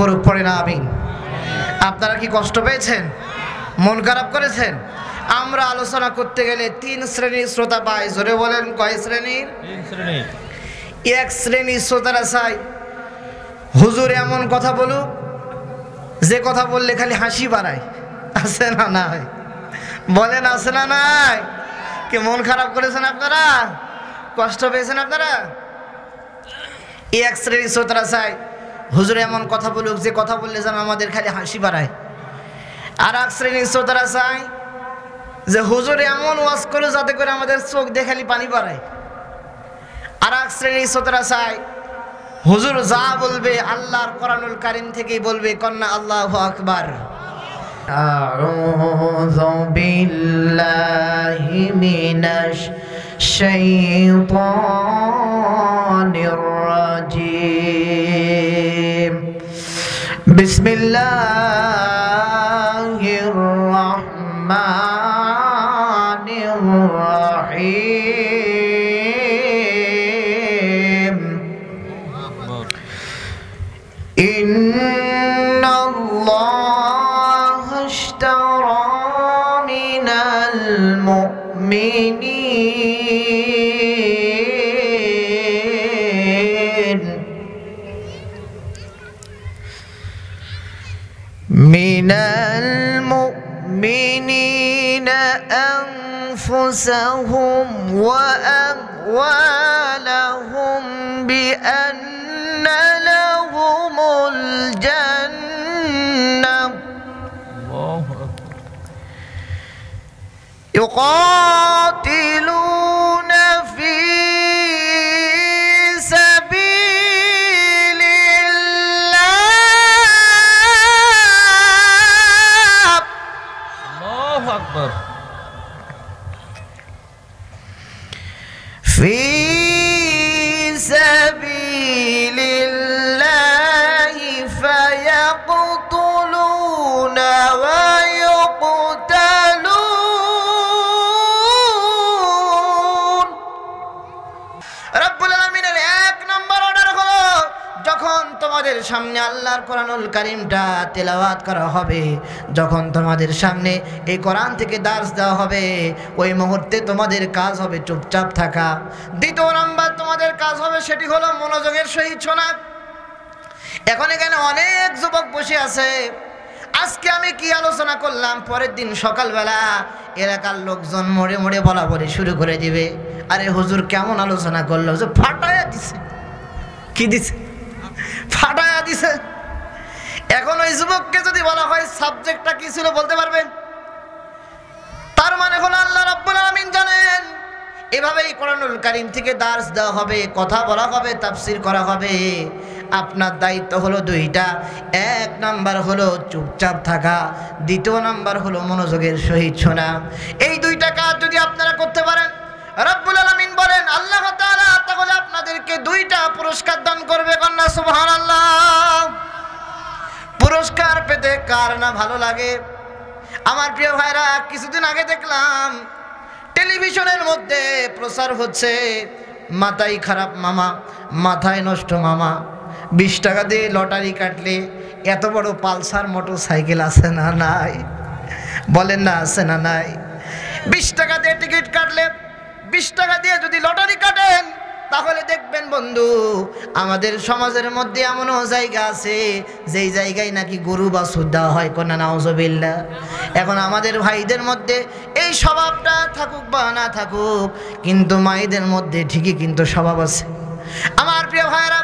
করুক, পড়ে না আমিন। আপনারা কি কষ্ট পেয়েছেন, মন খারাপ করেছেন? আমরা আলোচনা করতে গেলে তিন শ্রেণীর শ্রোতা পাই। জোরে বলেন, কয় শ্রেণীর? তিন শ্রেণী। এক শ্রেণীর শ্রোতারা চাই হুজুর এমন কথা বলুক যে কথা বললে খালি হাসি বাড়ায়। আছে না নাই? বলেন আছে না নাই? কি মন খারাপ করেছেন আপনারা, কষ্ট পেয়েছেন আপনারা? এক শ্রেণীর শ্রোতারা চাই হুজুর এমন কথা বলুক যে কথা বললে যেন আমাদের খালি হাসি বাড়ায়। আর এক শ্রেণীর শ্রোতারা চাই যে হুজুর এমন ওয়াজ করে যাতে করে আমাদের চোখ দিয়ে খালি পানি বাড়ায়। আর এক শ্রেণীর শ্রোতারা চাই হুজুর যা বলবে আল্লাহর কোরআনুল কারীম থেকেই বলবে, কন্যা আল্লাহু আকবার। আউযু বিল্লাহি মিনাশ শাইতানির রাজিম। বিসমিল্লাহির রাহমানির রাহিম। ইন্নাল্লাহা ইশতারা মিনাল মুমিনিন মিনাল মুমিনিনা আনফুসাহুম ওয়া আমওয়ালাহুম বিআন্না লাহুমুল জান্নাহ ইউকাতিলুনা ফি সাবিলিল্লাহ। আল্লাহু আকবার। في سبيل الله فيقتلون ويقتلون। রব্বুল আলামিনের এক নম্বর অর্ডার হলো, যখন তোমাদের সামনে আল্লাহর কোরআনুল কারীমটা তেলাওয়াত করা হবে, যখন তোমাদের সামনে এই কোরআন থেকে দার্স দেওয়া হবে, ওই মুহূর্তে তোমাদের কাজ হবে চুপচাপ থাকা। দ্বিতীয় নাম্বার তোমাদের কাজ হবে সেটি হলো মনোযোগের সহিত শোনা। এখন এখানে অনেক যুবক বসে আছে, আজকে আমি কি আলোচনা করলাম পরের দিন সকালবেলা এলাকার লোকজন মোড়ে মোড়ে বলা বলি শুরু করে দিবে, আরে হুজুর কেমন আলোচনা করলো, হুজুর ফাটায়া দিছে। কি দিছে? ফাটায়া দিছে। এখন ওই যুবককে যদি বলা হয় সাবজেক্টটা কি ছিল বলতে পারবেন? তার মানে হলো আল্লাহ রাব্বুল আলামিন জানেন এভাবেই কোরআনুল কারীম থেকে দার্স দেওয়া হবে, কথা বলা হবে, তাফসীর করা হবে। আপনার দায়িত্ব হলো দুইটা, এক নাম্বার হলো চুপচাপ থাকা, দ্বিতীয় নাম্বার হলো মনোযোগের সহিত শোনা। এই দুইটা কাজ যদি আপনারা করতে পারেন, রব্বুল আলামিন বলেন আল্লাহ তাআলা তাহলে আপনাদেরকে দুইটা পুরস্কার দান করবে। কন্যা সুবহানাল্লাহ। পুরস্কার পেতে কার না ভালো লাগে? আমার প্রিয় ভাইরা, কিছুদিন আগে দেখলাম টেলিভিশনের মধ্যে প্রচার হচ্ছে, মাথায় খারাপ মামা, মাথায় নষ্ট মামা, 20 টাকা দিয়ে লটারি কাটলে এত বড় পালসার মোটরসাইকেল আছে না নাই? বলেন না আছে না নাই? 20 টাকা দিয়ে টিকিট কাটলে, 20 টাকা দিয়ে যদি লটারি কাটেন, তাহলে দেখবেন বন্ধু আমাদের সমাজের মধ্যে এমনও জায়গা আছে যেই জায়গায় নাকি গরু বাছুর দেওয়া হয়। কোন নাউজুবিল্লাহ। এখন আমাদের ভাইদের মধ্যে এই স্বভাবটা থাকুক বা না থাকুক, কিন্তু মায়েদের মধ্যে ঠিকই কিন্তু স্বভাব আছে। আমার প্রিয় ভাইরা,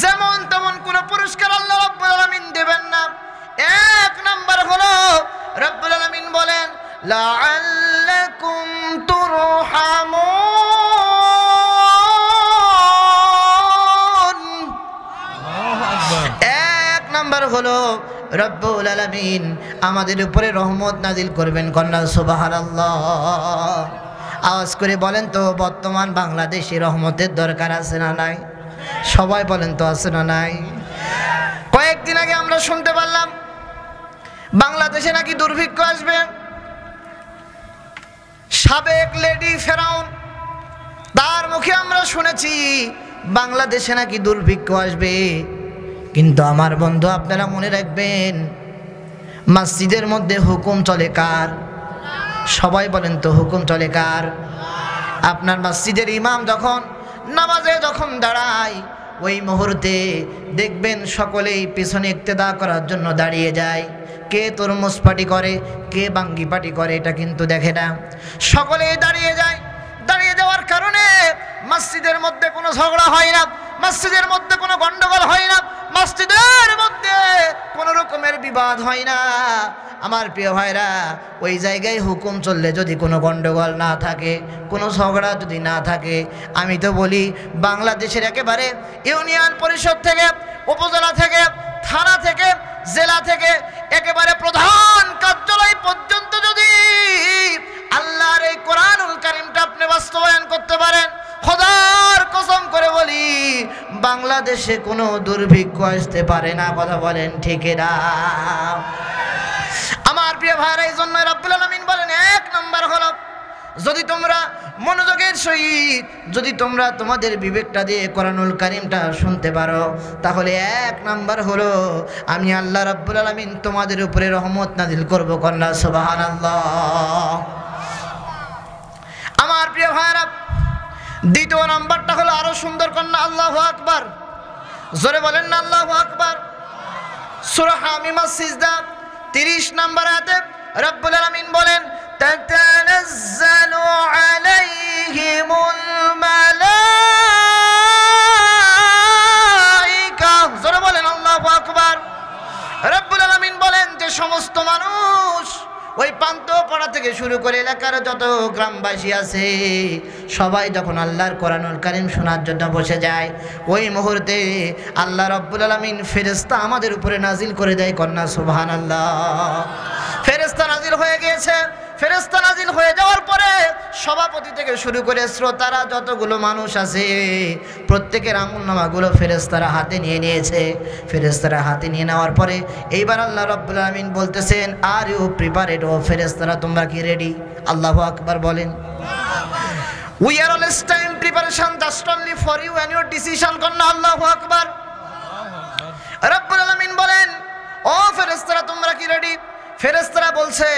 যেমন তেমন কোনো পুরস্কার আল্লাহ রাব্বুল আলামিন দেবেন না। এক নাম্বার হলো রাব্বুল আলামিন বলেন লাআল্লাকুম তুরহামুন। এক নাম্বার হলো রব্বুল আলামিন আমাদের উপরে রহমত নাজিল করবেন। কন্যা সুবহানাল্লাহ। আওয়াজ করে বলেন তো, বর্তমান বাংলাদেশে রহমতের দরকার আছে না নাই? সবাই বলেন তো আছে না নাই? কয়েকদিন আগে আমরা শুনতে পারলাম বাংলাদেশে নাকি দুর্ভিক্ষ আসবে। সাবেক লেডি ফেরাউন, তার মুখে আমরা শুনেছি বাংলাদেশে নাকি দুর্ভিক্ষ আসবে। কিন্তু আমার বন্ধু আপনারা মনে রাখবেন, মসজিদের মধ্যে হুকুম চলে কার? সবাই বলেন তো, হুকুম চলে কার? আপনার মসজিদের ইমাম যখন নামাজে যখন দাঁড়ায়, ওই মুহূর্তে দেখবেন সকলেই পিছনে ইক্তেদা করার জন্য দাঁড়িয়ে যায়। কে তরমুজ পাটি করে, কে বাঙ্গি পাটি করে, এটা কিন্তু দেখে না, সকলেই দাঁড়িয়ে যায়। দাঁড়িয়ে যাওয়ার কারণে মসজিদের মধ্যে কোনো ঝগড়া হয় না, মসজিদের মধ্যে কোনো গন্ডগোল হয় না, মসজিদের মধ্যে কোনো রকমের বিবাদ হয় না। আমার প্রিয় ভাইরা, ওই জায়গায় হুকুম চললে যদি কোনো গন্ডগোল না থাকে, কোনো ঝগড়া যদি না থাকে, আমি তো বলি বাংলাদেশের একেবারে ইউনিয়ন পরিষদ থেকে, উপজেলা থেকে, থানা থেকে, জেলা থেকে, একেবারে প্রধান কার্যালয় পর্যন্ত যদি আল্লাহর এই কোরআনুল কারীমটা আপনি বাস্তবায়ন করতে পারেন, খোদার কসম করে বলি বাংলাদেশে কোনো দুর্ভিক্ষ আসতে পারে না। কথা বলেন ঠিক না? আমার প্রিয় ভাইরা, এই জন্য রব্বুল আলামিন বলেন, এক নম্বর হলো যদি তোমরা মনোযোগের সহিত যদি তোমরা তোমাদের বিবেকটা দিয়ে কোরআনুল কারীমটা শুনতে পারো, তাহলে এক নাম্বার হলো আমি আল্লাহ রাব্বুল আলামিন তোমাদের উপরে রহমত নাজিল করব। কন্যা সুবহানাল্লাহ। আমার প্রিয় ভাইরা, দ্বিতীয় নাম্বারটা হলো আরো সুন্দর, কন্যা আল্লাহু আকবার। জোরে বলেন না আল্লাহু আকবার। সূরা হামিমাস সিজদা 30 নম্বর আয়াতে রব্বুল আলামিন বলেন, তাতানাজ্জালু আলাইহিমুল মালাইকা। জোরে বলেন আল্লাহু আকবার। রব্বুল আলামিন বলেন যে সমস্ত মানুষ, ওই পান্থপাড়া থেকে শুরু করে এলাকার যত গ্রামবাসী আছে, সবাই যখন আল্লাহর কোরআনুল কারীম শোনার জন্য বসে যায়, ওই মুহূর্তে আল্লাহ রব্বুল আলামিন ফেরেশতা আমাদের উপরে নাজিল করে দেয়। কন্যা সুবহানাল্লাহ। ফেরেশতা নাজিল হয়ে গিয়েছে। ফেরেশতা নাজিল হয়ে যাওয়ার পরে সভাপতি থেকে শুরু করে শ্রোতারা যতগুলো মানুষ আছে, প্রত্যেকের আমলনামাগুলো ফেরেশতারা হাতে নিয়ে নিয়েছে। ফেরেশতারা হাতে নিয়ে নেওয়ার পরে এইবার আল্লাহ রাব্বুল আলামিন বলতেছেন, আর ইউ প্রিপারেড? ও ফেরেশতারা তোমরা কি রেডি? আল্লাহু আকবার বলেন। We are always time preparation just only for you and your decision. কন্যা আল্লাহু আকবার। রাব্বুল আলামিন বলেন, ও ফেরেশতারা তোমরা কি রেডি? ফেরেশতারা বলছে,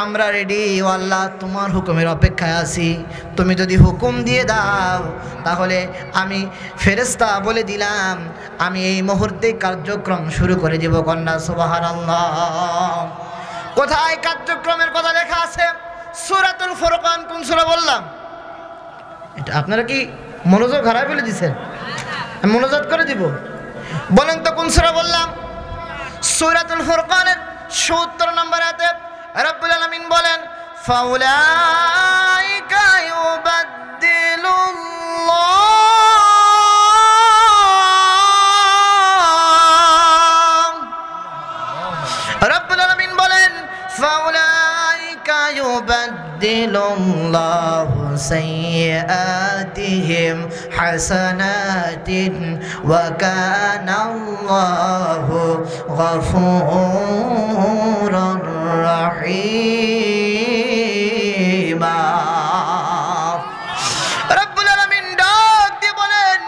আমরা রেডি ও আল্লাহ, তোমার হুকুমের অপেক্ষায় আছি। তুমি যদি হুকুম দিয়ে দাও তাহলে আমি ফেরেশতা বলে দিলাম, আমি এই মুহূর্তে কার্যক্রম শুরু করে দেব। কন্যা সুবহানাল্লাহ। কোথায় কার্যক্রমের কথা লেখা আছে? সূরাতুল ফুরকান। কোন সূরা বললাম? এটা আপনারা কি মনোযোগ হারায় ফেলে দিয়েছেন? আমি মনোযোগ করে দিব। বলেন তো কোন সূরা বললাম? সূরাতুল ফুরকানের ৭০ নম্বর আয়াতে রব্বুল আলামিন বলেন, ফাউলাইকা ইউবাদদিলুল্লাহ। রব্বুল আলামিন বলেন, ফাউলাইকা ইউবাদদিলুল্লাহু সাইয়্যাতিহিম হাসানাতিন ওয়া কানাল্লাহু গফুরুর রহিমা। রব্বুল আলামিন ডাক দিয়ে বলেন,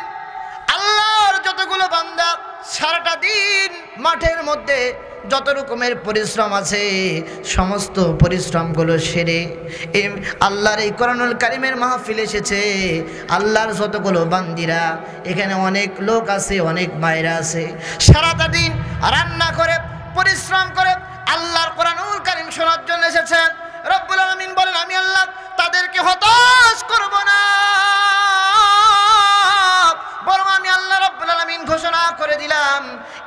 আল্লাহর যতগুলো বান্দা সারাটা দিন মাঠের মধ্যে যত রকমের পরিশ্রম আছে, সমস্ত পরিশ্রমগুলো সেরে আল্লাহর এই কোরআনুল কারীমের মাহফিল এসেছে। আল্লাহর যতগুলো বান্দিরা, এখানে অনেক লোক আছে, অনেক মায়েরা আছে, সারাটা দিন রান্না করে পরিশ্রম করে আল্লাহর কোরআনুল কারীম শোনার জন্য এসেছে। রব্বুল আলামিন বলেন, আমি আল্লাহ তাদেরকে হতাশ করব না, বরং আমি আল্লাহ রাব্বুল আলামিন ঘোষণা করে দিলাম,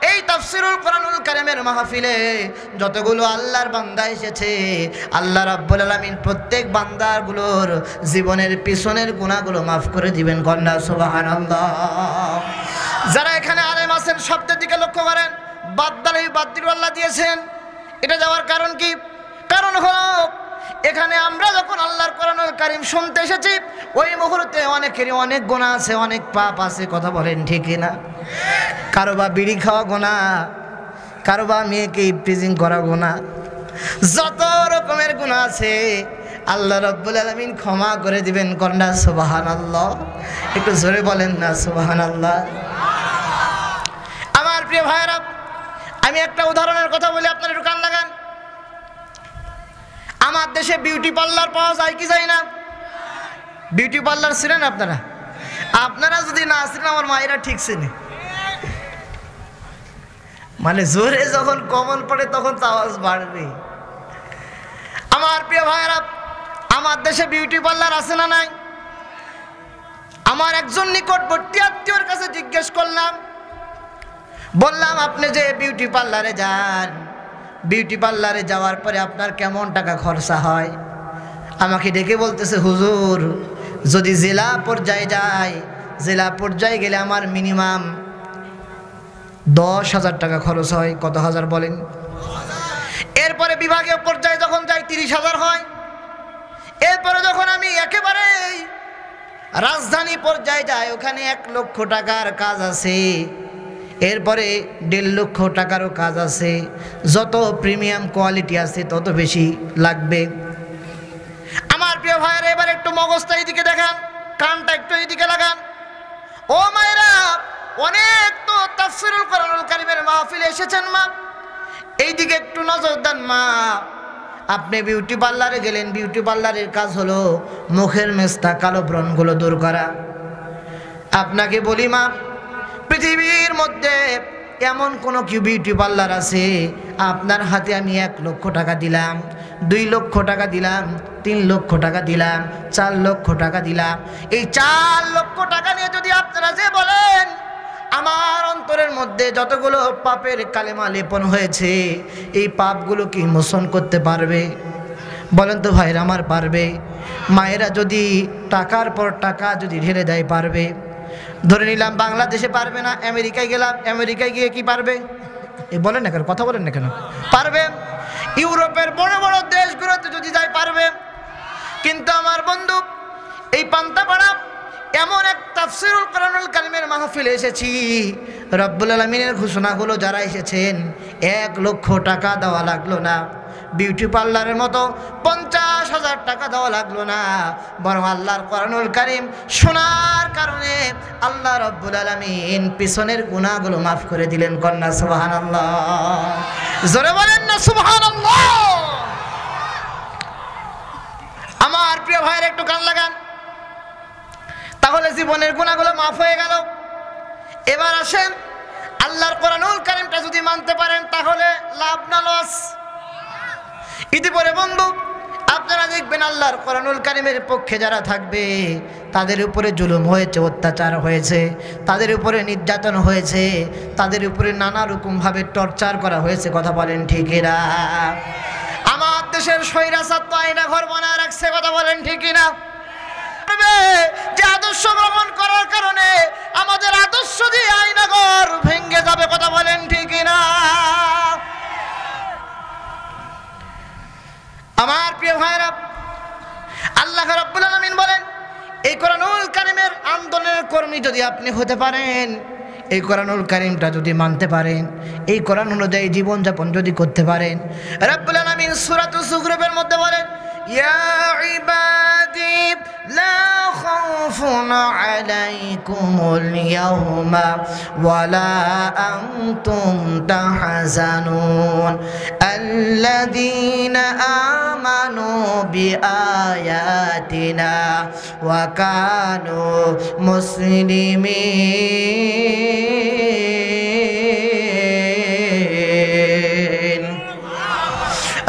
এই তাফসীরুল কোরআনুল কারীমের মাহফিলে যতগুলো আল্লাহর বান্দা এসেছে, আল্লাহ রাব্বুল আলামিন প্রত্যেক বান্দাগুলোর জীবনের পিছনের গুনাহগুলো মাফ করে দিবেন। কন্যা সুবহানাল্লাহ। যারা এখানে আলেম আছেন শব্দের দিকে লক্ষ্য করেন, বাদদিল আল্লাহ দিয়েছেন। এটা যাওয়ার কারণ কি? কারণ হলো এখানে আমরা যখন আল্লাহর কোরআনুল কারীম শুনতে এসেছি, ওই মুহূর্তে অনেকেরই অনেক গুনাহ আছে, অনেক পাপ আছে। কথা বলেন ঠিক না? কারো বা বিড়ি খাওয়া গুনাহ, কারো বা মেয়েকে ইফটিজিং করা গুনাহ, যত রকমের গুনাহ আছে আল্লাহ রাব্বুল আলামিন ক্ষমা করে দিবেন। কন্যা সুবহানাল্লাহ। একটু জোরে বলেন না সুবহানাল্লাহ। আমার প্রিয় ভাইয়েরা, আমি একটা উদাহরণের কথা বলি, আপনারা একটু কান লাগান। আমার দেশে বিউটি পার্লার পাওয়া যায় কি যায় না? বিউটি পার্লার ছিলেন আপনারা? আপনারা যদি না ছিলেন, আমার মায়েরা ঠিক ছিলেন। মানে জোরে যখন কমল পড়ে তখন আওয়াজ বাড়বে। আমার প্রিয় ভাইয়েরা, আমার দেশে বিউটি পার্লার আছে না নাই? আমার একজন নিকটবর্তী আত্মীয়র কাছে জিজ্ঞেস করলাম, বললাম আপনি যে বিউটি পার্লারে যান, বিউটি পার্লারে যাওয়ার পরে আপনার কেমন টাকা খরচা হয়? আমাকে ডেকে বলতেছে, হুজুর যদি জেলা পর্যায়ে যায়, জেলা পর্যায়ে গেলে আমার মিনিমাম 10,000 টাকা খরচ হয়। কত হাজার বলেন? এরপরে বিভাগীয় পর্যায়ে যখন যাই 30,000 হয়। এরপরে যখন আমি একেবারে রাজধানী পর্যায়ে যাই, ওখানে 1 লক্ষ টাকার কাজ আছে। এরপরে 1.5 লক্ষ টাকারও কাজ আছে। যত প্রিমিয়াম কোয়ালিটি আছে তত বেশি লাগবে। আমার প্রিয় ভাইয়েরা, এবার একটু মগজটা এইদিকে দেখান, কানটা একটু এইদিকে লাগান। ও মায়েরা, অনেক তো তাফসীরুল কোরআনুল কারীমের মাহফিলে এসেছেন মা, এইদিকে একটু নজর দেন মা। আপনি বিউটি পার্লারে গেলেন, বিউটি পার্লারের কাজ হলো মুখের মেস্তা, কালো ব্রণগুলো দূর করা। আপনাকে বলি মা, পৃথিবীর মধ্যে এমন কোনো কি বিউটি পার্লার আছে, আপনার হাতে আমি 1 লক্ষ টাকা দিলাম, 2 লক্ষ টাকা দিলাম, 3 লক্ষ টাকা দিলাম, 4 লক্ষ টাকা দিলাম, এই 4 লক্ষ টাকা নিয়ে যদি আপনারা যে বলেন আমার অন্তরের মধ্যে যতগুলো পাপের কালেমা লেপন হয়েছে, এই পাপগুলো কি মোচন করতে পারবে? বলেন তো ভাইরা আমার, পারবে? মায়েরা যদি টাকার পর টাকা যদি ঢেলে দেয়, পারবে? ধরে নিলাম বাংলাদেশে পারবে না, আমেরিকায় গেলাম, আমেরিকায় গিয়ে কি পারবে? এই বলেন না কেন, কথা বলেন না কেন? পারবে। ইউরোপের বড় বড় দেশগুলোতে যদি যায়, পারবে। কিন্তু আমার বন্ধু, এই পান্তাপাড়া এমন এক তাফসীরুল কোরআনুল কারীমের মাহফিলে এসেছি, রব্বুল আলামিনের ঘোষণা হলো যারা এসেছেন 1 লক্ষ টাকা দেওয়া লাগলো না, বিউটি পার্লারের মতো 50,000 টাকা দেওয়া লাগলো না, বরং আল্লাহর কোরআনুল কারীম শোনার কারণে আল্লাহ রব্বুল আলামিন পিছনের গুনাহগুলো মাফ করে দিলেন। কন্যা সুবহানাল্লাহ, জোরে বলেন না সুবহানাল্লাহ। আমার প্রিয় ভাইয়ের একটু কান লাগান, তাহলে জীবনের গুনাহগুলো মাফ হয়ে গেল। এবার আসেন, আল্লাহর কোরআনুল কারীমটা যদি মানতে পারেন তাহলে লাভ না লস? ইতিপরে বন্ধু, আপনারা দেখবেন আল্লাহর কোরআনুল কারীমের পক্ষে যারা থাকবে তাদের উপরে জুলুম হয়েছে, অত্যাচার হয়েছে, তাদের উপরে নির্যাতন হয়েছে, তাদের উপরে নানা রকমভাবে টর্চার করা হয়েছে। কথা বলেন ঠিক না? আমার দেশের স্বৈরাচার তো আয়না ঘর বানায় রাখছে। কথা বলেন ঠিক না? যে আদর্শ গ্রহণ করার কারণে আমাদের আদর্শ দিয়ে আয়নাঘর ভেঙে যাবে। কথা বলেন ঠিক না? আমার প্রিয় ভাইরা, আল্লাহ রাব্বুল আলামিন বলেন, এই কোরআনুল কারীমের আন্দোলনের কর্মী যদি আপনি হতে পারেন, এই কোরআনুল কারীমটা যদি মানতে পারেন, এই কোরআন অনুযায়ী জীবনযাপন যদি করতে পারেন, রাব্বুল আলামিন সূরাতুজ যুখরুফের মধ্যে বলেন, ইয়া ইবাদি লা খাউফুন আলাইকুমুল ইয়াওমা ওয়ালা আনতুম তাহজানুন আল্লাযীনা আমানু বিআয়াতিনা ওয়া কানু মুসলিমিন।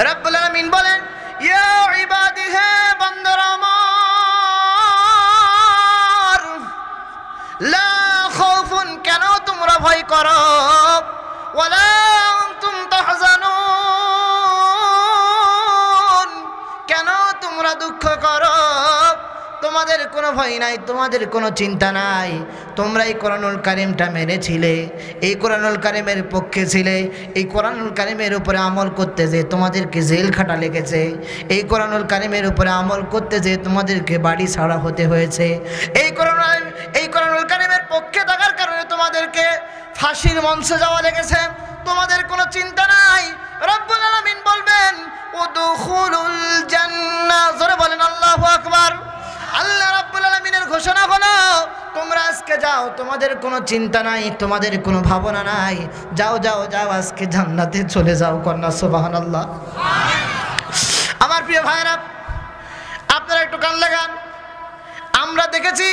রাব্বুল আলামিন বলেন, ইয়া ইবাদি, হে বান্দারা আমার, লা খাউফুন, কেন তোমরা ভয় করো, ওয়ালা আনতুম তাহজানুন, কেন তোমরা দুঃখ করো, তোমাদের কোনো ভয় নাই, তোমাদের কোনো চিন্তা নাই। তোমরা এই কোরআনুল কারীমটা মেনেছিলে, এই কোরআনুল কারীমের পক্ষে ছিলে, এই কোরআনুল কারীমের উপরে আমল করতে যে তোমাদেরকে জেল খাটা লেগেছে, এই কোরআনুল কারীমের উপরে আমল করতে যে তোমাদেরকে বাড়ি ছাড়া হতে হয়েছে, এই কোরআনুল কারীমের পক্ষে থাকার কারণে তোমাদেরকে ফাঁসির মঞ্চে যাওয়া লেগেছে, তোমাদের কোনো চিন্তা নাই। রব্বুল আলামিন বলবেন, উদখুলুল জান্নাহ। জোরে বলেন আল্লাহু আকবার। আল্লাহ রাব্বুল আলামিনের ঘোষণা হলো, তোমরা আজকে যাও, তোমাদের কোনো চিন্তা নাই, তোমাদের কোনো ভাবনা নাই, যাও যাও যাও আজকে জান্নাতে চলে যাও। কন্যা সুবহানাল্লাহ। আমার প্রিয় ভাইরা, আপনারা একটু কান লাগান। আমরা দেখেছি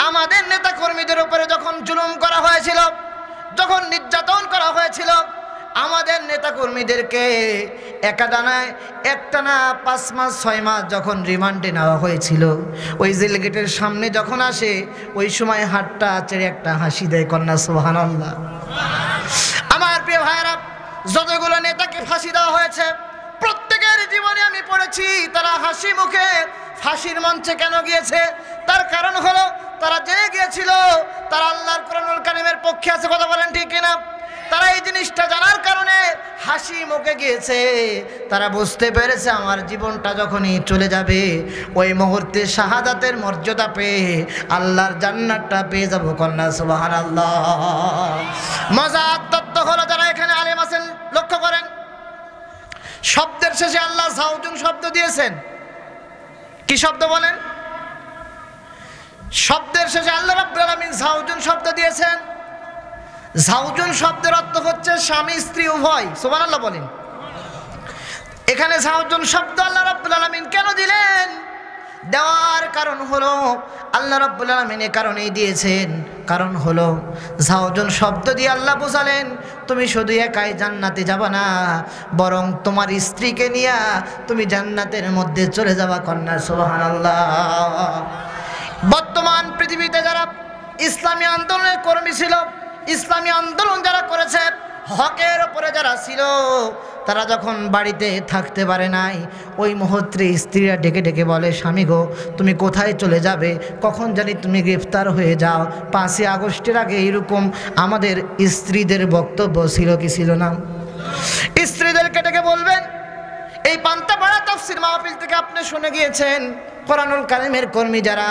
আমাদের নেতা কর্মীদের উপরে যখন জুলুম করা হয়েছিল, যখন নির্যাতন করা হয়েছিল, আমাদের নেতা কর্মীদেরকে একটানা 5 মাস 6 মাস যখন রিমান্ডে নেওয়া হয়েছিল, ওই জেল গেটের সামনে যখন আসে ওই সময় হাতটা ছেড়ে একটা হাসি দেয়। কন্যা সুবহানাল্লাহ। আমার প্রিয় ভাইরা, যতগুলো নেতাকে ফাঁসি দেওয়া হয়েছে প্রত্যেকের জীবনে আমি পড়েছি তারা হাসি মুখে ফাঁসির মঞ্চে কেন গিয়েছে? তার কারণ হলো তারা জেনে গিয়েছিল তারা আল্লাহর কোরআনুল কারীমের পক্ষে আছে। কথা বলেন ঠিক কিনা? তারা এই জিনিসটা জানার কারণে হাসি মুখে গিয়েছে। তারা বুঝতে পেরেছে আমার জীবনটা যখনই চলে যাবে ওই মুহূর্তে শাহাদাতের মর্যাদা পেয়ে আল্লাহর জান্নাতটা পেয়ে যাব। কন্যা সুবহানাল্লাহ। মজার তত্ত্ব হলো, যারা এখানে আলেম আছেন লক্ষ্য করেন, শব্দের শেষে আল্লাহ জাওজুন শব্দ দিয়েছেন। কি শব্দ বলেন? শব্দের শেষে আল্লাহ রাব্বুল আলামিন জাওজুন শব্দ দিয়েছেন। জাওজুন শব্দের অর্থ হচ্ছে স্বামী স্ত্রী উভয়। সুবহানাল্লাহ বলেন। এখানে জাওজুন শব্দ আল্লাহ রাব্বুল আলামিন কেন দিলেন? দেওয়ার কারণ হলো আল্লাহ রাব্বুল আলামিন এই কারণেই দিয়েছেন, কারণ হলো জাওজুন শব্দ দিয়ে আল্লাহ বোঝালেন তুমি শুধু একাই জান্নাতে যাবা না, বরং তোমার স্ত্রীকে নিয়ে তুমি জান্নাতের মধ্যে চলে যাবা। কন্যা সুবহানাল্লাহ। বর্তমান পৃথিবীতে যারা ইসলামী আন্দোলনের কর্মী ছিল, ইসলামী আন্দোলন যারা করেছে, হকের উপরে যারা ছিল, তারা যখন বাড়িতে থাকতে পারে নাই ওই মুহূর্তে স্ত্রীরা ডেকে ডেকে বলে স্বামী গো তুমি কোথায় চলে যাবে, কখন জানি তুমি গ্রেফতার হয়ে যাও। 5ই আগস্টের আগে এরকম আমাদের স্ত্রীদের বক্তব্য ছিল কি ছিল না? স্ত্রীদেরকে ডেকে বলবেন, এই পান্তাপাড়া তাফসীর মাহফিল থেকে আপনি শুনে গিয়েছেন কোরআনুল কারীমের কর্মী যারা,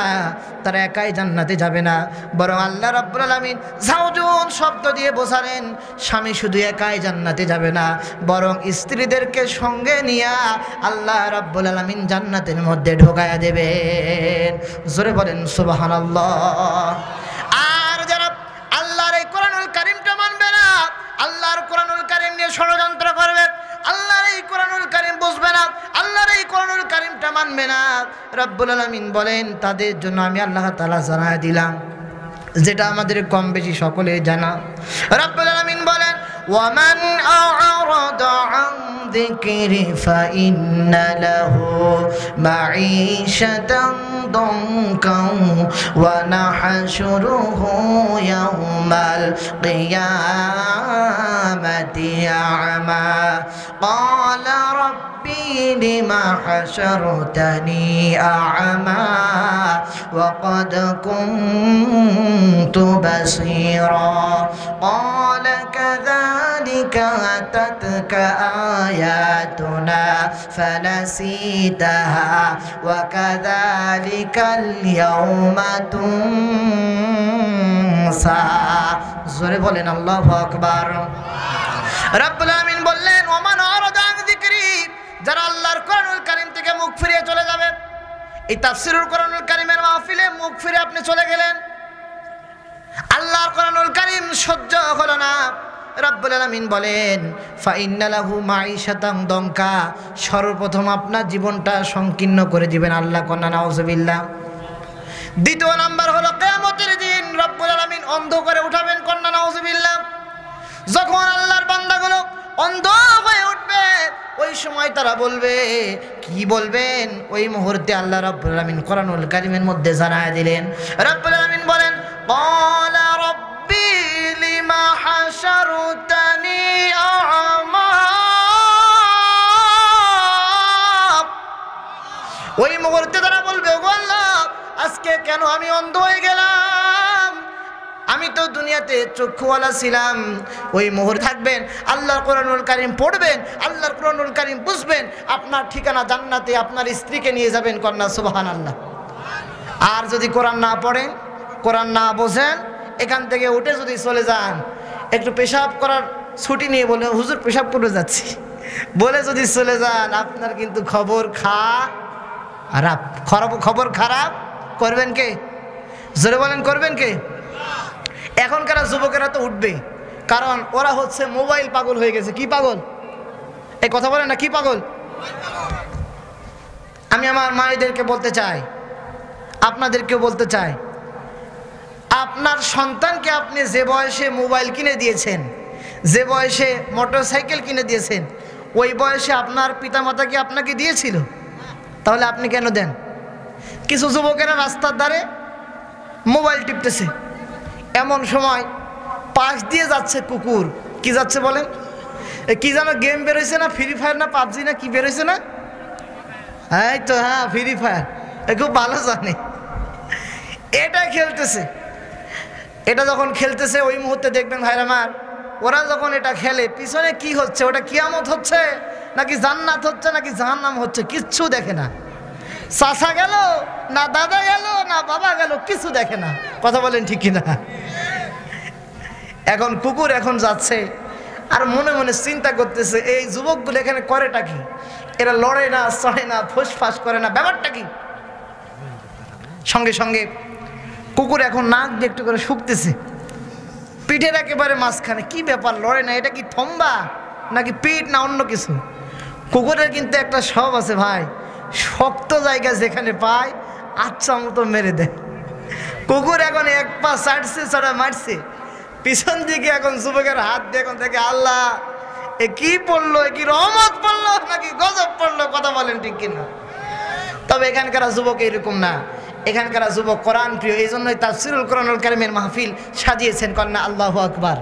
তারা একাই জান্নাতে যাবে না, বরং আল্লাহ রাব্বুল আলামিন জাওজুন শব্দ দিয়ে বোঝালেন স্বামী শুধু একাই জান্নাতে যাবে না, বরং স্ত্রীদেরকে সঙ্গে নিয়ে আল্লাহ রাব্বুল আলামিন জান্নাতের মধ্যে ঢোকায়া দেবেন। জোরে বলেন সুবহানাল্লাহ। আর যারা আল্লাহর এই কোরআনুল কারীমটা মানবে না, আল্লাহর কোরআনুল কারীম নিয়ে ষড়যন্ত্র করবে, আল্লাহর এই কোরআনুল কারীম বুঝবে না, আল্লাহর এই কোরআনুল কারীমটা মানবে না, রব্বুল আলামিন বলেন তাদের জন্য আমি আল্লাহ তাআলা জানায় দিলাম যেটা আমাদের কম বেশি সকলে জানা। রব্বুল আলামিন বলেন ওয়ামান আ'রাদা আন যিকরি ফাইন্না লাহু মাঈশাতান দানকান ওয়া নাহশুরুহু ইয়াওমাল কিয়ামাতি আ'মা ক্বালা রাব্বি লিমা হাশারতানি আ'মা ওয়া ক্বাদ কুনতু বাসীরা ক্বালা কাযালিকা আতাতকা আয়াতুনা ফানাসিতাহা ওয়া কাযালিকাল ইয়াওমা তুনসা। জোরে বলেন আল্লাহু আকবার। রব্বুল আলামিন বললেন ওমান আরাদা আন যিকরি, যারা আল্লাহর কোরআনুল কারীম থেকে মুখ ফিরিয়ে চলে যাবে। এই তাফসীরুল কোরআনুল কারীমের মাহফিলে মুখ ফিরে আপনি চলে গেলেন, আল্লাহর কোরআনুল কারীম সহ্য হলো না, রব্বুল আলামিন বলেন ফাইন্না লাহু মাঈশাতান দানকা, সর্বপ্রথম আপনার জীবনটা সংকীর্ণ করে দিবেন আল্লাহ। কন্যা নাউজুবিল্লাহ। দ্বিতীয় নাম্বার হলো কিয়ামতের দিন রব্বুল আলামিন অন্ধ করে উঠাবেন। কন্যা নাউজুবিল্লাহ। যখন আল্লাহর বান্দাগুলো অন্ধ হয়ে উঠবে ওই সময় তারা বলবে, কি বলবেন? ওই মুহূর্তে আল্লাহ রাব্বুল আলামিন কোরআনুল কারীমের মধ্যে জানায় দিলেন, রাব্বুল আলামিন বলেন ক্বালা রাব্বি লিমা হাশারতানি আ'মা। ওই মুহূর্তে তারা বলবে ওগো আল্লাহ আজকে কেন আমি অন্ধ হয়ে গেলাম, আমি তো দুনিয়াতে চক্ষুওয়ালা ছিলাম। ওই মুহূর্তে থাকবেন আল্লাহর কোরআনুল কারীম পড়বেন, আল্লাহর কোরআনুল কারীম বুঝবেন, আপনার ঠিকানা জান্নাতে, আপনার স্ত্রীকে নিয়ে যাবেন। কন্যা সুবহানাল্লাহ। আর যদি কোরআন না পড়েন, কোরআন না বোঝেন, এখান থেকে উঠে যদি চলে যান, একটু পেশাব করার ছুটি নিয়ে বলে হুজুর পেশাব করে যাচ্ছি বলে যদি চলে যান, আপনার কিন্তু খবর খারাপ। খবর খারাপ করবেন কে? জোরে বলেন করবেন কে? এখনকার যুবকেরা তো উঠবে, কারণ ওরা হচ্ছে মোবাইল পাগল হয়ে গেছে। কি পাগল? এই কথা বলে না, কি পাগল? আমি আমার মায়েদেরকে বলতে চাই, আপনাদেরকেও বলতে চাই, আপনার সন্তানকে আপনি যে বয়সে মোবাইল কিনে দিয়েছেন, যে বয়সে মোটরসাইকেল কিনে দিয়েছেন, ওই বয়সে আপনার পিতামাতা কি আপনাকে দিয়েছিল? তাহলে আপনি কেন দেন? কিছু যুবকেরা রাস্তার ধারে মোবাইল টিপতেছে, এমন সময় পাশ দিয়ে যাচ্ছে কুকুর। কি যাচ্ছে বলেন? কি যেন গেম বেরোইছে না, ফ্রি ফায়ার না পাবজি না কি বেরোইছে না? এই তো, হ্যাঁ, ফ্রি ফায়ার। খুব ভালো জানে। এটা খেলতেছে। এটা যখন খেলতেছে ওই মুহূর্তে দেখবেন ভাইরা আমার, ওরা যখন এটা খেলে পিছনে কি হচ্ছে, ওটা কিয়ামত হচ্ছে নাকি জান্নাত হচ্ছে নাকি জাহান্নাম হচ্ছে, কিচ্ছু দেখে না। চাচা গেল না, দাদা গেল না, বাবা গেল, কিছু দেখে না। কথা বলেন ঠিক কিনা? এখন কুকুর এখন যাচ্ছে আর মনে মনে চিন্তা করতেছে, এই যুবকগুলো এখানে করেটা কি? এরা লড়ে না, চড়ে না, ফুসফাস করে না, ব্যাপারটা কি? সঙ্গে সঙ্গে কুকুর এখন নাক দিয়ে একটু করে শুকতেছে, পিঠের একেবারে মাঝখানে। কি ব্যাপার, লড়ে না? এটা কি থম্বা নাকি পিঠ না অন্য কিছু? কুকুরের কিন্তু একটা স্বভাব আছে ভাই, শক্ত জায়গা যেখানে পায় আচ্ছা মতো মেরে দেয়। কুকুর এখন এক পা চাটছে, ছড়া মারছে, পিছন দিকে এখন যুবকের হাত দিয়ে এখন দেখে, আল্লাহ এ কি পড়লো, এ কি রহমত পড়লো নাকি গজব পড়লো? কথা বলেন ঠিক কিনা? তবে এখানকার যুবক এরকম না, এখানকার যুবক কোরআন প্রিয়। এই জন্যই তাফসীরুল কোরআনুল কারীমের মাহফিল সাজিয়েছেন কন্যা। আল্লাহু আকবার।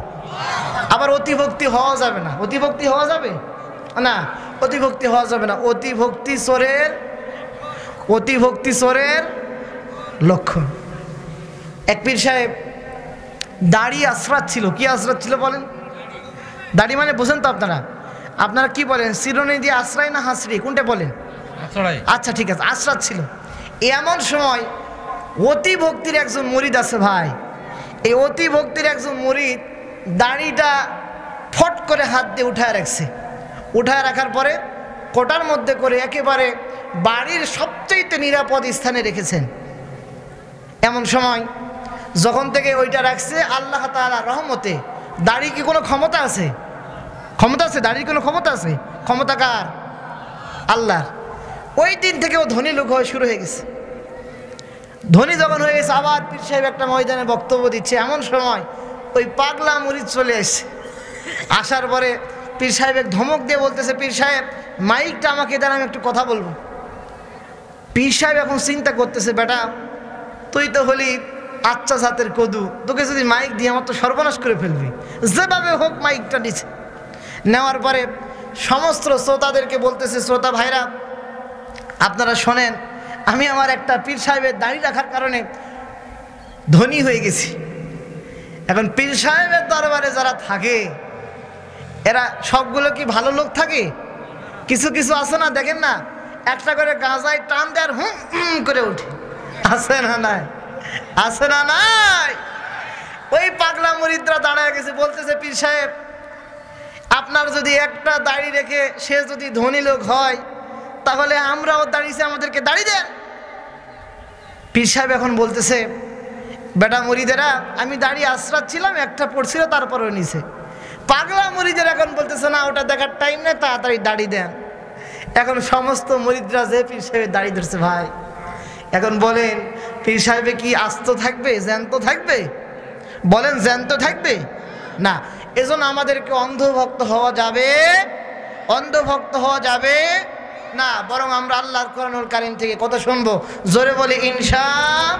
আবার অতিভক্তি হওয়া যাবে না। অতিভক্তি হওয়া যাবে না, অতিভক্তি হওয়া যাবে না। অতিভক্তি চোরের লক্ষণ। এক পীর সাহেব দাড়ি আশ্রাত ছিল। কি আশ্রাত ছিল বলেন? দাড়ি মানে বুঝেন তো আপনারা? আপনারা কি বলেন, চিরুনি দিয়ে আশ্রয় না হাসরি, কোনটা বলেন? আচ্ছা ঠিক আছে, আশ্রাত ছিল। এমন সময় অতি ভক্তির একজন মুরিদ আছে ভাই, এই অতি ভক্তির একজন মুরিদ দাড়িটা ফট করে হাত দিয়ে উঠায় রাখছে। উঠায় রাখার পরে কোটার মধ্যে করে একেবারে বাড়ির সবচেয়ে নিরাপদ স্থানে রেখেছেন। এমন সময় যখন থেকে ওইটা রাখছে, আল্লাহ তাআলা রহমতে, দাড়ি কি কোনো ক্ষমতা আছে? ক্ষমতা আছে? দাড়ির কোনো ক্ষমতা আছে? ক্ষমতা কার? আল্লাহর। ওই দিন থেকে ও ধনী লোক হয়ে শুরু হয়ে গেছে। ধনী যখন হয়ে গেছে, আবার পীর সাহেব একটা ময়দানে বক্তব্য দিচ্ছে। এমন সময় ওই পাগলা মুরিদ চলে এসছে। আসার পরে পীর সাহেবের ধমক দিয়ে বলতেছে, পীর সাহেব মাইকটা আমাকে দেন, আমি একটু কথা বলবো। পীর সাহেব এখন চিন্তা করতেছে, বেটা তুই তো হলি আচ্ছা জাতের কদু, তোকে যদি মাইক দিয়ে আমার তো সর্বনাশ করে ফেলবি। যেভাবে হোক মাইকটা নিচ্ছে। নেওয়ার পরে সমস্ত শ্রোতাদেরকে বলতেছে, শ্রোতা ভাইরা আপনারা শোনেন, আমি আমার একটা পীর সাহেবের দাড়ি রাখার কারণে ধনী হয়ে গেছি। এখন পীর সাহেবের দরবারে যারা থাকে এরা সবগুলো কি ভালো লোক থাকে? কিছু কিছু আছে না, দেখেন না, একটা করে গাঁজায় টান দেয় আর হুম হুম করে উঠে। আছে না নাই? আছে না নাই? ওই পাগলা মুরিদরা দাঁড়ায় গেছে, বলতেছে, পীর সাহেব আপনার যদি একটা দাড়ি রেখে সে যদি ধনী লোক হয়, তাহলে আমরাও দাঁড়িয়েছি, আমাদেরকে দাড়ি দেন। পীর সাহেব এখন বলতেছে, বেটা মুরিদেরা, আমি দাড়ি আশ্রাত ছিলাম, একটা পড়ছিল তারপরেও নিছে। পাগলা মুরিদের এখন বলতেছে, না ওটা দেখার টাইম নেই, তাড়াতাড়ি দাড়ি দেন। এখন সমস্ত মুরিদরা যে পীর সাহেবের দাড়ি ধরছে ভাই। এখন বলেন, পীর সাহেবে কি আস্ত থাকবে, জ্যান্ত থাকবে? বলেন, জ্যান্ত থাকবে না। এজন্য আমাদেরকে অন্ধভক্ত হওয়া যাবে, অন্ধভক্ত হওয়া যাবে না, বরং আমরা আল্লাহর কোরআনুল কারীম থেকে কথা শুনবো। জোরে বলি ইনশাআল্লাহ,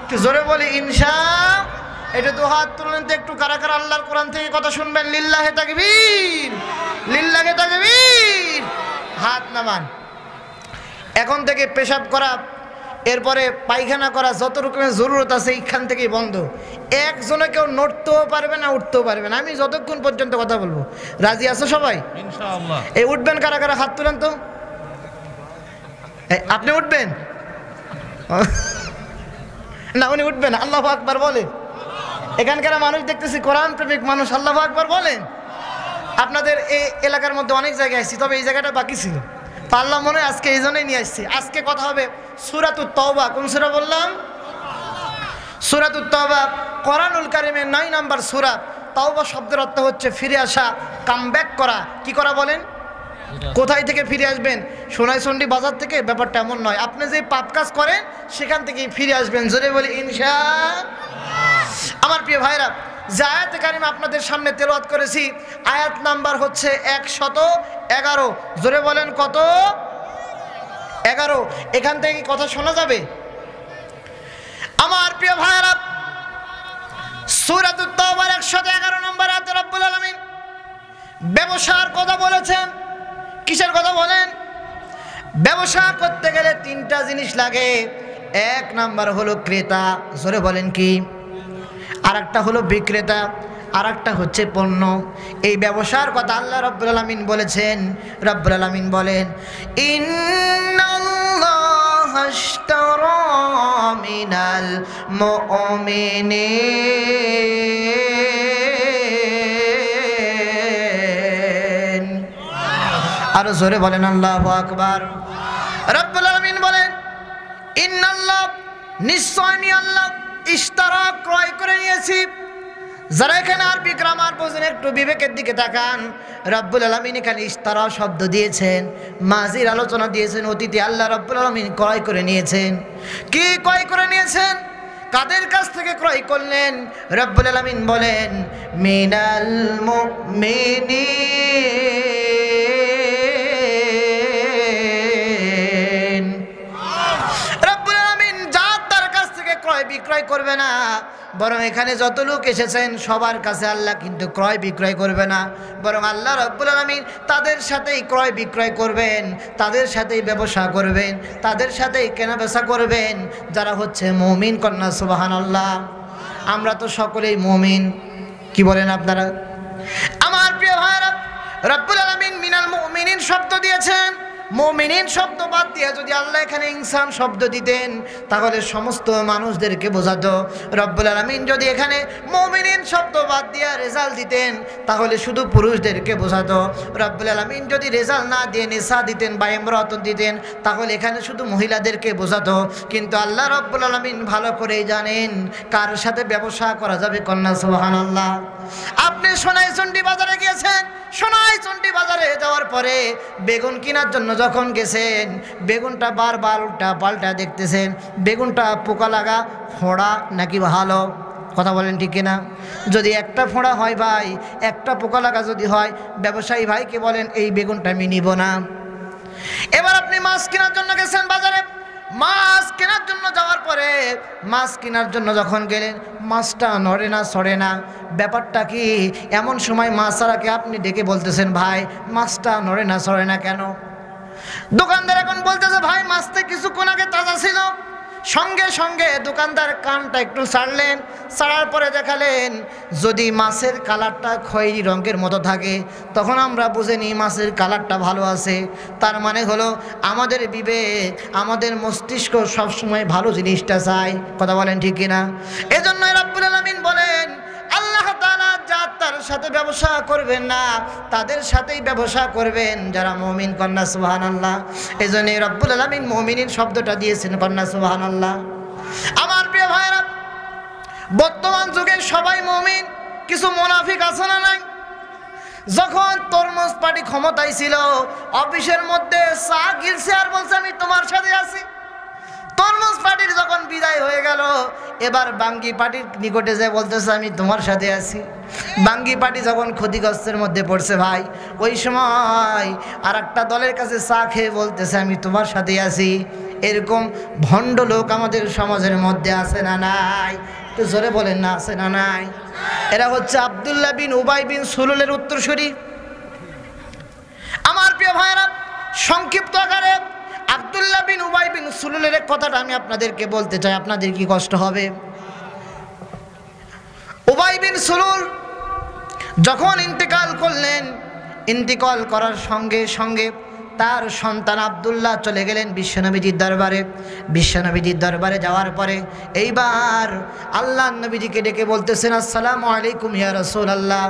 একটু জোরে বলি ইনশাআল্লাহ। এটা তো হাত তুললেন তো একটু, কারা কারা আল্লাহর কোরআন থেকে কথা শুনবেন? লিল্লাহে তাকবীর, লিল্লাহে তাকবীর। হাত নামান। এখন থেকে পেশাব করা, এরপরে পায়খানা করা, যত রকমের জরুরত আছে এইখান থেকেই বন্ধ। একজনে কেউ নড়তেও পারবে না, উঠতেও পারবে না, আমি যতক্ষণ পর্যন্ত কথা বলবো। রাজি আছো সবাই? ইনশাআল্লাহ। এই উঠবেন কারা কারা? হাত তুলেন তো। আপনি উঠবেন না? উনি উঠবেন? আল্লাহু আকবার বলে। এখানকার মানুষ দেখতেছি কোরআন প্রেমিক মানুষ, আল্লাহু আকবার বলেন। আপনাদের এই এলাকার মধ্যে অনেক জায়গায় আসছি, তবে এই জায়গাটা বাকি ছিল, পারলাম মনে হয় আজকে এই জন্যই নিয়ে আসছি। আজকে কথা হবে সূরাতুত তাওবা। কোন সূরা বললাম? সূরাতুত তাওবা। কোরআনুল কারীমের 9 নম্বর সূরা তাওবা শব্দের অর্থ হচ্ছে ফিরে আসা, কামব্যাক করা। কি করা বলেন? কোথায় থেকে ফিরে আসবেন? সোনাইচন্ডী বাজার থেকে? ব্যাপারটা এমন নয়। আপনি যে পাপ কাজ করেন সেখান থেকেই ফিরে আসবেন। জোরে বলি ইনশাআল্লাহ। আমার প্রিয় ভাইরা, যে আয়াতে কারিমা আপনাদের সামনে তেলাওয়াত করেছি, আয়াত নাম্বার হচ্ছে 111। জোরে বলেন কত? 11। এখান থেকে কি কথা শোনা যাবে? আমার প্রিয় ভাইরা, সূরাতুত তাওবার 111 নম্বর আয়াতে রব্বুল আলামিন ব্যবসার কথা বলেছেন। কিসের কথা বলেন? ব্যবসা করতে গেলে 3টা জিনিস লাগে। 1 নাম্বার হলো ক্রেতা, জোরে বলেন কি? আরেকটা হলো বিক্রেতা, আরেকটা হচ্ছে পণ্য। এই ব্যবসার কথা আল্লাহ রাব্বুল আলামিন বলেছেন। রাব্বুল আলামিন বলেন, ইন্নাল্লাহা আশতারা মিনাল মুমিনিন। আরো জোরে বলেন আল্লাহু আকবার। রাব্বুল আলামিন বলেন, ইন্নাল্লাহ, নিশ্চয় আমি আল্লাহ, ইশতারা, ক্রয় করে নিয়েছি। যারা এখানে আরবি গ্রামার বোঝেন একটু বিবেকের দিকে তাকান। রব্বুল আলামিন এখানে ইশতারা শব্দ দিয়েছেন, মাজির আলোচনা দিয়েছেন, অতীতে আল্লাহ রব্বুল আলামিন ক্রয় করে নিয়েছেন। কি ক্রয় করে নিয়েছেন? কাদের কাছ থেকে ক্রয় করলেন? রব্বুল আলামিন বলেন, মিনাল মুমিনিন। রব্বুল আলামিন যার তার কাছ থেকে ক্রয় বিক্রয় করবে না, বরং এখানে যত লোক এসেছেন সবার কাছে আল্লাহ কিন্তু ক্রয় বিক্রয় করবে না, বরং আল্লাহ রাব্বুল আলামিন তাদের সাথেই ক্রয় বিক্রয় করবেন, তাদের সাথেই ব্যবসা করবেন, তাদের সাথেই কেনাবেচা করবেন যারা হচ্ছে মুমিন। কন্যা সুবহানাল্লাহ। আমরা তো সকলেই মুমিন, কি বলেন আপনারা? আমার প্রিয় ভাইরা, রাব্বুল আলামিন মিনাল মুমিনিন শব্দ দিয়েছেন। মুমিনিন শব্দ বাদ দিয়ে যদি আল্লাহ এখানে ইনসান শব্দ দিতেন তাহলে সমস্ত মানুষদেরকে বোঝাতো। রব্বুল আলামিন যদি এখানে মুমিনিন শব্দ বাদ দিয়ে রেজাল্ট দিতেন তাহলে শুধু পুরুষদেরকে বোঝাতো। রব্বুল আলামিন যদি রেজাল্ট না দিয়ে নিসা দিতেন বা ইমরাতুন দিতেন তাহলে এখানে শুধু মহিলাদেরকে বোঝাতো। কিন্তু আল্লাহ রব্বুল আলামিন ভালো করেই জানেন কার সাথে ব্যবসা করা যাবে। কন্যা সুবহানাল্লাহ। আপনি সোনাইচন্ডী বাজারে গিয়েছেন, সোনাইচন্ডী বাজারে যাওয়ার পরে বেগুন কেনার জন্য যখন গেছেন, বেগুনটা বারবার উল্টা পাল্টা দেখতেছেন, বেগুনটা পোকা লাগা, ফোড়া নাকি ভালো? কথা বলেন ঠিক কিনা? যদি একটা ফোড়া হয় ভাই, একটা পোকা লাগা যদি হয়, ব্যবসায়ী ভাইকে বলেন এই বেগুনটা আমি নিব না। এবার আপনি মাছ কেনার জন্য গেছেন বাজারে, মাছ কেনার জন্য যাওয়ার পরে মাছ কেনার জন্য যখন গেলেন মাছটা নড়ে না, সরে না। ব্যাপারটা কি? এমন সময় মাছরাকে আপনি ডেকে বলতেছেন, ভাই মাছটা নড়ে না, সরে না কেন? দোকানদার এখন বলতেছে, ভাই মাছটা কিছুক্ষণ আগে তাজা ছিল। সঙ্গে সঙ্গে দোকানদার কানটা একটু ছাড়লেন, ছাড়ার পরে দেখালেন যদি মাছের কালারটা খয়েরি রঙের মতো থাকে তখন আমরা বুঝে নিই মাছের কালারটা ভালো আছে। তার মানে হলো আমাদের বিবেক, আমাদের মস্তিষ্ক সবসময় ভালো জিনিসটা চায়। কথা বলেন ঠিক কিনা? এজন্য রাব্বুল আলামিন বলেন, আল্লাহ তাআলা যার তার সাথে ব্যবসা করবেন না, তাদের সাথেই ব্যবসা করবেন যারা মুমিন। কন্যা সুবহানাল্লাহ। এজন্য রব্বুল আলামিন মুমিনিন শব্দটা দিয়েছেন। কন্যা সুবহানাল্লাহ। আমার প্রিয় ভাইরা, বর্তমান যুগে সবাই মুমিন, কিছু মুনাফিক আছে না নাই? যখন তরমুজ পার্টি ক্ষমতায় ছিল, অফিসের মধ্যে চা গিলছে আর বলছে আমি তোমার সাথে আছি। তরমুজ পার্টির যখন বিদায় হয়ে গেল, এবার বাঙ্গি পার্টির নিকটে যে বলতেছে আমি তোমার সাথে আছি। বাঙ্গি পার্টি যখন ক্ষতিগ্রস্তের মধ্যে পড়ছে ভাই, ওই সময় আর একটা দলের কাছে চা খেয়ে বলতেছে আমি তোমার সাথে আছি। এরকম ভণ্ড লোক আমাদের সমাজের মধ্যে আছে না নাই? একটু জোরে বলেন না, আছে না নাই? এরা হচ্ছে আব্দুল্লাহ বিন উবাই বিন সুলুলের উত্তরসূরি। আমার প্রিয় ভাইরা, সংক্ষিপ্ত আকারে আব্দুল্লাহ বিন উবাই বিন সুলুলের কথাটা আমি আপনাদেরকে বলতে চাই, আপনাদের কি কষ্ট হবে? উবাই বিন সুলুল যখন ইন্তেকাল করলেন, ইন্তেকাল করার সঙ্গে সঙ্গে তার সন্তান আব্দুল্লাহ চলে গেলেন বিশ্বনবীজির দরবারে। বিশ্বনবীজির দরবারে যাওয়ার পরে এইবার আল্লাহ নবীজিকে ডেকে বলতেছেন, আসসালামু আলাইকুম ইয়া রাসূলুল্লাহ,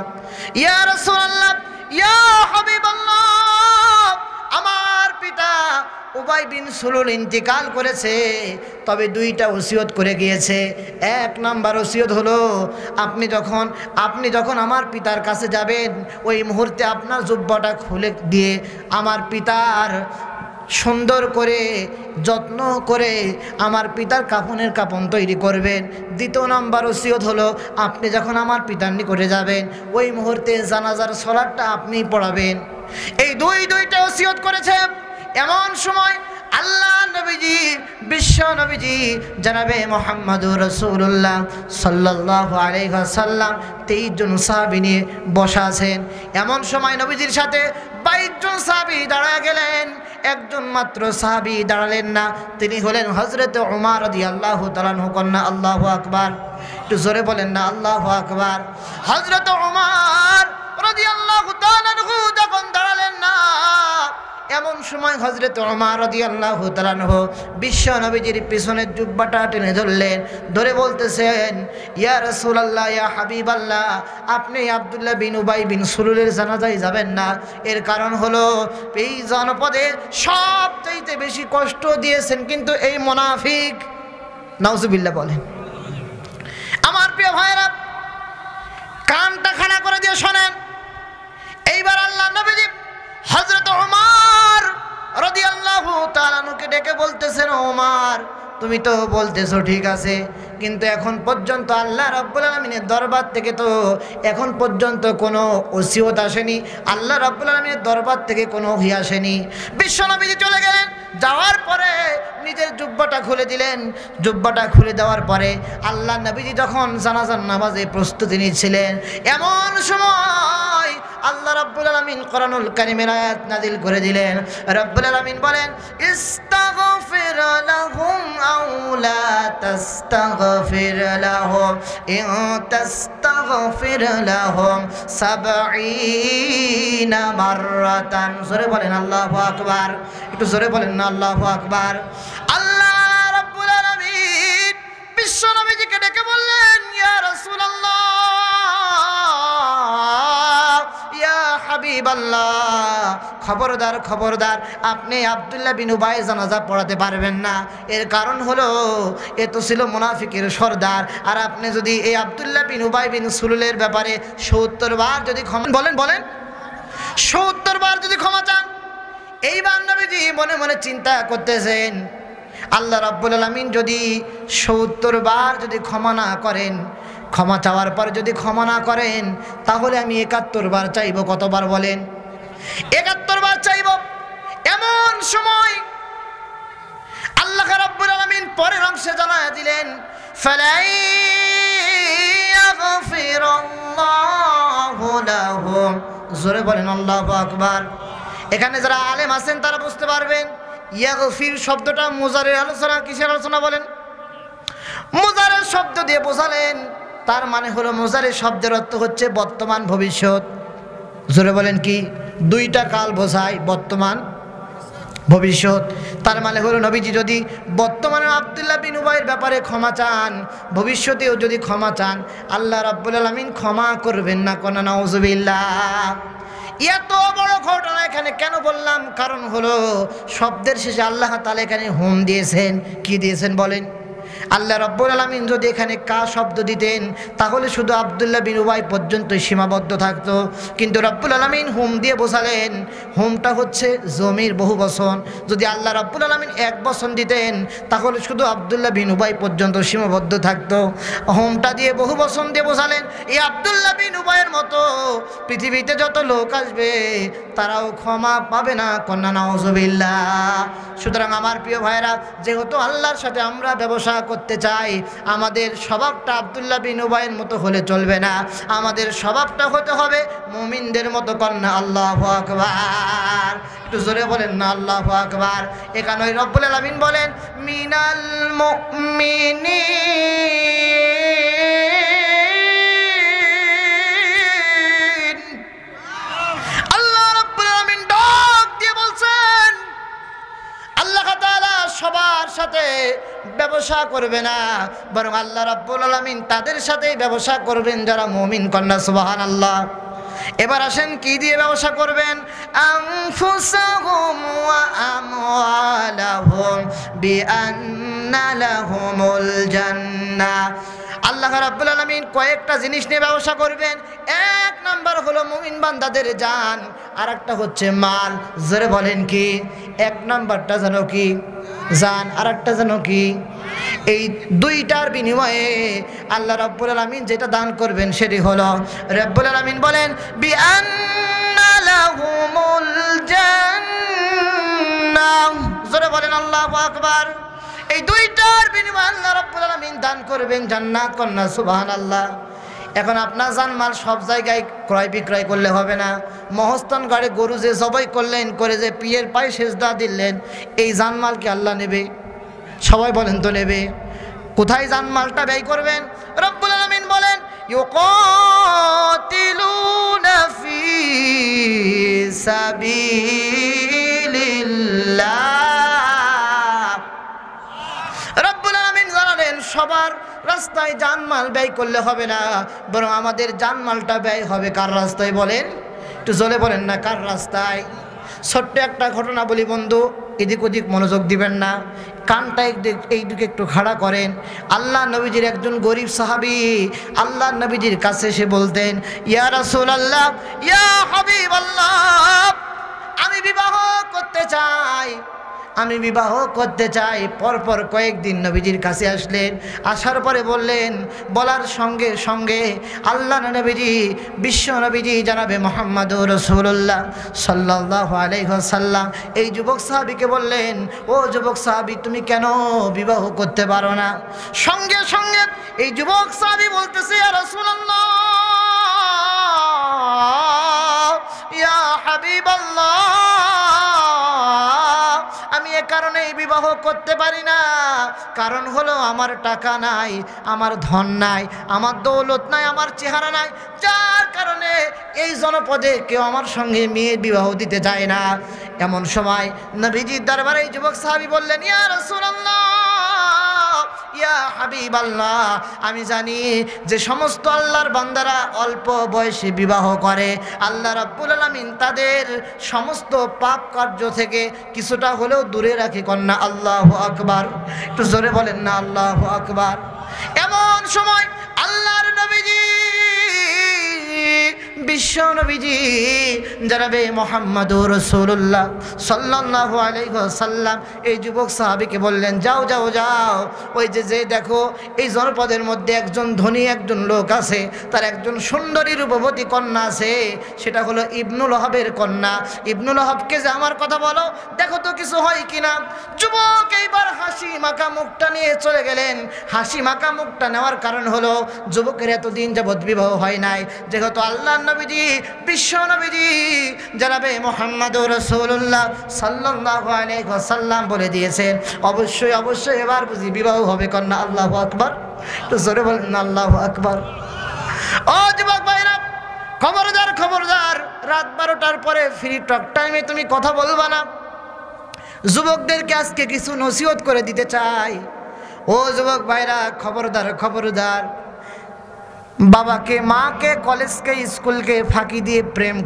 ইয়া রাসূলুল্লাহ, ইয়া হাবিবাল্লাহ। আমার পিতা উবাই বিন সুলুল ইন্তিকাল করেছে, তবে দুইটা ওসিয়ত করে গিয়েছে। এক নাম্বার ওসিয়ত হলো, আপনি যখন আমার পিতার কাছে যাবেন, ওই মুহূর্তে আপনার জুব্বাটা খুলে দিয়ে আমার পিতার সুন্দর করে যত্ন করে আমার পিতার কাফনের কাফন তৈরি করবেন। দ্বিতীয় নাম্বার ওসিয়ত হলো, আপনি যখন আমার পিতার নিকটে যাবেন, ওই মুহূর্তে জানাজার সালাতটা আপনি পড়াবেন। এই দুইটা ওসিয়ত করেছে। এমন সময় আল্লাহ নবীজি, বিশ্ব নবীজি জনাবে মুহাম্মদুর রাসূলুল্লাহ সাল্লাল্লাহু আলাইহি ওয়াসাল্লাম 23 জন সাহাবী নিয়ে বসা আছেন। এমন সময় নবীজির সাথে 22 জন সাহাবী দাঁড়ায় গেলেন। একজন মাত্র সাহাবী দাঁড়ালেন না, তিনি হলেন হযরত ওমর রাদিয়াল্লাহু তাআলা আনহু। কন্যা আল্লাহু আকবার, একটু জোরে বলেন না আল্লাহু আকবার। হযরত ওমর রাদিয়াল্লাহু তাআলা আনহু যখন দাঁড়ালেন না, এমন সময় হযরত ওমর রাদিয়াল্লাহু তাআলা আনহু বিশ্ব নবীজির পিছনের জুব্বাটা টেনে ধরলেন, ধরে বলতেছেন, ইয়া রাসূলুল্লাহ, ইয়া হাবিবাল্লাহ, আপনি আব্দুল্লাহ বিন উবাই বিন সুলুলের জানাজায় যাবেন না। এর কারণ হলো, এই জনপদে সবচাইতে বেশি কষ্ট দিয়েছেন কিন্তু এই মুনাফিক। নাউজুবিল্লাহ বলেন। আমার প্রিয় ভাইরা, কানটা খাড়া করে দিয়ে শোনেন। এইবার আল্লাহ নবীজি হযরত ওমর রাদিয়াল্লাহু তাআলা আনহুকে ডেকে বলতেছেন, ওমর, তুমি তো বলতেছো ঠিক আছে, কিন্তু এখন পর্যন্ত আল্লাহ রাব্বুল আলামিনের দরবার থেকে তো এখন পর্যন্ত কোনো ওসিয়ত আসেনি, আল্লাহ রাব্বুল আলামিনের দরবার থেকে কোনো ওহী আসেনি। বিশ্বনবীজি চলে গেলেন। যাওয়ার পরে নিজের জুব্বাটা খুলে দিলেন। জুব্বাটা খুলে দেওয়ার পরে আল্লাহ নবীজি যখন জানাজার নামাজে প্রস্তুতি নিচ্ছিলেন, এমন সময় আল্লাহ রাব্বুল আলামিন কোরআনুল কারীমের আয়াত নাযিল করে দিলেন। রাব্বুল আলামিন বলেন, ইস্তাগফির লাহুম আও লা তাস্তাগফির লাহুম ইন তাস্তাগফির লাহুম ৭০ মাররাতান। জোরে বলেন আল্লাহু আকবার, একটু জোরে বলেন না আল্লাহু আকবার। আল্লাহ রাব্বুল আলামিন বিশ্ব নবীজিকে ডেকে বললেন, ইয়া রাসূলুল্লাহ, ইয়া হাবিবাল্লাহ, খবরদার খবরদার, আপনি আব্দুল্লাহ বিন উবাই জানাজা পড়াতে পারবেন না। এর কারণ হলো, এ তো ছিল মুনাফিকের সর্দার, আর আপনি যদি এই আব্দুল্লাহ বিন উবাই বিন সুলুলের ব্যাপারে ৭০ বার যদি ক্ষমা বলেন ৭০ বার যদি ক্ষমা চান। এইবার নবীজি মনে মনে চিন্তা করতেছেন, আল্লাহ রাব্বুল আলামিন যদি ৭০ বার যদি ক্ষমা না করেন, ক্ষমা চাওয়ার পর যদি ক্ষমা না করেন, তাহলে আমি ৭১ বার চাইব। কতবার বলেন? ৭১ বার চাইব। এমন সময় আল্লাহ রাব্বুল আলামিন পরের অংশে জানায়া দিলেন, ফালাই ইয়াগফিরুল্লাহু লাহুম। জোরে বলেন আল্লাহু আকবার। এখানে যারা আলেম আছেন তারা বুঝতে পারবেন, ইয়াগফির শব্দটা মুজারের আলোচনা, কিসের আলোচনা বলেন? মুজারের শব্দ দিয়ে বোঝালেন। তার মানে হলো, মুজারের শব্দের অর্থ হচ্ছে বর্তমান ভবিষ্যৎ। জোরে বলেন কি? দুইটা কাল বোঝায়, বর্তমান ভবিষ্যৎ। তার মানে হলো, নবীজি যদি বর্তমানে আব্দুল্লাহ বিন উবাইয়ের ব্যাপারে ক্ষমা চান, ভবিষ্যতেও যদি ক্ষমা চান, আল্লাহ রাব্বুল আলামিন ক্ষমা করবেন না। কোন নাউজুবিল্লাহ। এত বড় ঘটনা এখানে কেন বললাম? কারণ হলো, শব্দের শেষে আল্লাহ তাআলা এখানে হুম দিয়েছেন। কি দিয়েছেন বলেন? আল্লাহ রাব্বুল আলামিন যদি এখানে কা শব্দ দিতেন, তাহলে শুধু আব্দুল্লাহ বিন উবাই পর্যন্ত সীমাবদ্ধ থাকতো। কিন্তু রাব্বুল আলামিন হুম দিয়ে বোঝালেন। হুমটা হচ্ছে জমির বহুবচন। যদি আল্লাহ রাব্বুল আলামিন এক বচন দিতেন, তাহলে শুধু আব্দুল্লাহ বিন উবাই পর্যন্ত সীমাবদ্ধ থাকতো। হুমটা দিয়ে বহুবচন দিয়ে বোঝালেন, এই আব্দুল্লাহ বিন উবাইয়ের মতো পৃথিবীতে যত লোক আসবে, তারাও ক্ষমা পাবে না। কন্যা নাউজুবিল্লাহ। সুতরাং আমার প্রিয় ভাইরা, যেহেতু আল্লাহর সাথে আমরা ব্যবসা করতে চাই, আমাদের স্বভাবটা আব্দুল্লাহ বিন উবাইয়ের মতো হলে চলবে না। আমাদের স্বভাবটা হতে হবে মুমিনদের মতো। কন্যা আল্লাহু আকবার। একটু জোরে বলেন না আল্লাহু আকবার। এখানে রব্বুল আলামিন বলেন, মিনাল মুমিনিন। আল্লাহ রব্বুল আলামিন ডাক দিয়ে বলছেন, আল্লাহ তাআলা সবার সাথে ব্যবসা করবে না, বরং আল্লাহ রাব্বুল আলামিন তাদের সাথেই ব্যবসা করবেন যারা মুমিন। কন্যা সুবহানাল্লাহ। এবার আসেন কি দিয়ে ব্যবসা করবেন? আনফুসাহুম ওয়া আমওয়াল বিআন্না লাহুমুল জান্নাহ। আল্লাহ রাব্বুল আলামিন কয়েকটা জিনিস নিয়ে ব্যবসা করবেন। এক নাম্বার হলো মুমিন বান্দাদের জান, আর একটা হচ্ছে মাল। জোরে বলেন কি? এক নাম্বারটা জানো কি? জান, আর একটা জানো কি? এই দুইটার বিনিময়ে আল্লাহ রাব্বুল আলামিন যেটা দান করবেন সেটি হলো, রাব্বুল আলামিন বলেন বিআন্না লাহুমুল জান্নাহ। জোরে বলেন আল্লাহু আকবার। এই দুইটার বিনিময়ে আল্লাহ রাব্বুল আলামিন দান করবেন জান্নাত। কন্যা সুবহানাল্লাহ। এখন আপনার জানমাল সব জায়গায় ক্রয় বিক্রয় করলে হবে না। মহস্থান গাড়ি গরু যে জবাই করলেন, করে যে পীরের পায়ে সেজদা দিলেন, এই জানমাল কি আল্লাহ নেবে? সবাই বলেন তো নেবে? কোথায় জানমালটা ব্যয় করবেন? রব্বুল আলামিন বলেন ইউকাতিলুনা ফি সাবিলিল্লাহ। রব্বুল আলামিন জানালেন সবার রাস্তায় জানমাল ব্যয় করলে হবে না, বরং আমাদের জানমালটা ব্যয় হবে কার রাস্তায় বলেন? একটু জোরে বলেন না, কার রাস্তায়? ছোট্ট একটা ঘটনা বলি বন্ধু, এদিক ওদিক মনোযোগ দিবেন না, কানটা এইদিকে একটু খাড়া করেন। আল্লাহ নবীজির একজন গরিব সাহাবী আল্লাহ নবীজির কাছে এসে বলতেন, ইয়া রাসূলুল্লাহ, ইয়া হাবিবাল্লাহ, আমি বিবাহ করতে চাই, আমি বিবাহ করতে চাই। পরপর কয়েকদিন নবীজির কাছে আসলেন, আসার পরে বললেন, বলার সঙ্গে সঙ্গে আল্লাহ নবীজি, বিশ্ব নবীজি জানাবে মুহাম্মাদুর রাসূলুল্লাহ সাল্লাল্লাহু আলাইহি ওয়াসাল্লাম এই যুবক সাহাবীকে বললেন, ও যুবক সাহাবী, তুমি কেন বিবাহ করতে পারো না? সঙ্গে সঙ্গে এই যুবক সাহাবী বলতেছে, ইয়া রাসূলুল্লাহ, ইয়া হাবিবাল্লাহ, আমি এ কারণেই বিবাহ করতে পারি না, কারণ হলো আমার টাকা নাই, আমার ধন নাই, আমার দৌলত নাই, আমার চেহারা নাই, যার কারণে এই জনপদে কেউ আমার সঙ্গে মেয়ের বিবাহ দিতে চায় না। এমন সময় নবীজির দরবারে এই যুবক সাহাবী বললেন, ইয়া রাসূলুল্লাহ, ইয়া হাবিবাল্লাহ, আমি জানি যে সমস্ত আল্লাহর বান্দারা অল্প বয়সে বিবাহ করে, আল্লাহ রাব্বুল আলামিন তাদের সমস্ত পাপ কার্য থেকে কিছুটা হলেও দূরে রাখে। কন্যা আল্লাহু আকবার। একটু জোরে বলেন না আল্লাহু আকবার। এমন সময় আল্লাহর নবীজি, বিশ্ব নবীজি জনাবে মুহাম্মাদুর রাসূলুল্লাহ সাল্লাল্লাহু আলাইহি ওয়াসাল্লাম এই যুবক সাহাবীকে বললেন, যাও যাও যাও, ওই যে দেখো এই জনপদের মধ্যে একজন ধনী একজন লোক আছে, তার একজন সুন্দরী রূপবতী কন্যা আছে, সেটা হলো ইবনুল ওহাবের কন্যা। ইবনুল ওহাবকে যে আমার কথা বলো, দেখো তো কিছু হয় কিনা। যুবক এইবার হাসি মাখা মুখটা নিয়ে চলে গেলেন। হাসি মাখা মুখটা নেওয়ার কারণ হলো যুবকের এতদিন যাবৎ বিবাহ হয় নাই, যেহেতু আল্লাহ নবীজি, বিশ্ব নবীজি জনাবে মুহাম্মাদুর রাসূলুল্লাহ সাল্লাল্লাহু আলাইহি ওয়াসাল্লাম বলে দিয়েছেন, অবশ্যই অবশ্যই এবার বুঝি বিবাহ হবে। কন্যা আল্লাহু আকবার। তো জোরে বলেন না আল্লাহু আকবার। ও যুবক ভাইরা, খবরদার খবরদার, রাত 12টার পরে ফ্রি টক টাইমে তুমি কথা বলবা না। যুবকদেরকে আজকে কিছু নসিহত করে দিতে চাই। ও যুবক ভাইরা, খবরদার খবরদার, বাবাকে, মাকে, কলেজকে, স্কুলকে ফাঁকি দিয়ে প্রেম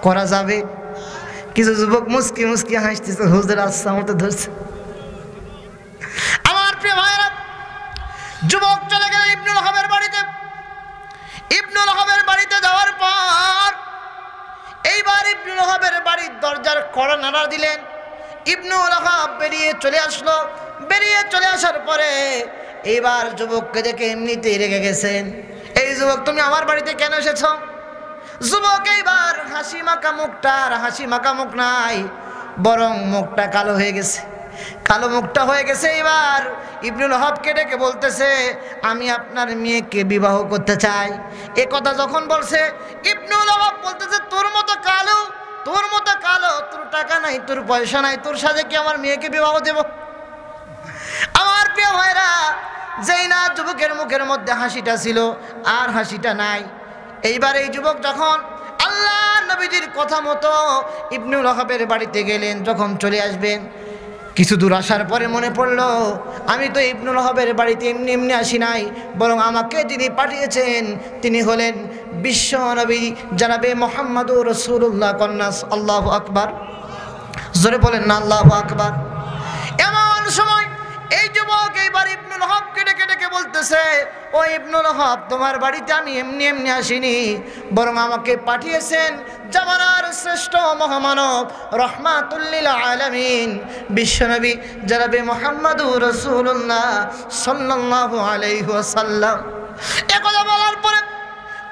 করা যাবে? কিছু যুবক মুস্কি মুস্কি হাসতেছে, হুজুর আচ্ছা মতো ধরছে। আমার প্রিয় ভাইরা, যুবক চলে গেল ইবনুল ওহাবের বাড়িতে। ইবনুল ওহাবের বাড়িতে যাওয়ার পর এইবার ইবনুল ওহাবের বাড়ির দরজার কড়া নাড়া দিলেন। ইবনুল ওহাব বেরিয়ে চলে আসলো। বেরিয়ে চলে আসার পরে এইবার যুবককে দেখে এমনিতেই রেগে গেছেন। এই যুবক, তুমি আমার বাড়িতে কেন এসেছ? যুবক এইবার হাসি মাখা মুখটা, আর হাসি মাখা মুখ নাই, বরং মুখটা কালো হয়ে গেছে। কালো মুখটা হয়ে গেছে। এবার ইবনুল ওহাবকে ডেকে বলতেছে, আমি আপনার মেয়েকে বিবাহ করতে চাই। এ কথা যখন বলছে, ইবনুল ওহাব বলতেছে, তোর মতো কালো, তোর মতো কালো, তোর টাকা নাই, তোর পয়সা নাই, তোর সাথে কি আমার মেয়েকে বিবাহ দেব? আমার প্রিয় ভাইরা, যেই না যুবকের মুখের মধ্যে হাসিটা ছিল, আর হাসিটা নাই। এইবার এই যুবক যখন আল্লাহ নবীজির কথা মতো ইবনুল ওহাবের বাড়িতে গেলেন, যখন চলে আসবেন, কিছু দূর আসার পরে মনে পড়ল, আমি তো ইবনুল ওহাবের বাড়িতে এমনি এমনি আসি নাই, বরং আমাকে যিনি পাঠিয়েছেন তিনি হলেন বিশ্ব নবী জনাবে মুহাম্মাদুর রাসূলুল্লাহ। কন্যা আল্লাহু আকবার। জোরে বলেন না আল্লাহু আকবার। সময় এই যুবক এইবার ইবনুল হককে ডেকে ডেকে বলতেছে, ও ইবনুল হক, তোমার বাড়িতে আমি এমনি এমনি আসিনি, বরং আমাকে পাঠিয়েছেন জামানার শ্রেষ্ঠ মহামানব রহমাতুল লিল আলামিন বিশ্বনবী জনাবে মুহাম্মদুর রাসূলুল্লাহ সাল্লাল্লাহু আলাইহি ওয়াসাল্লাম। এই কথা বলার পরে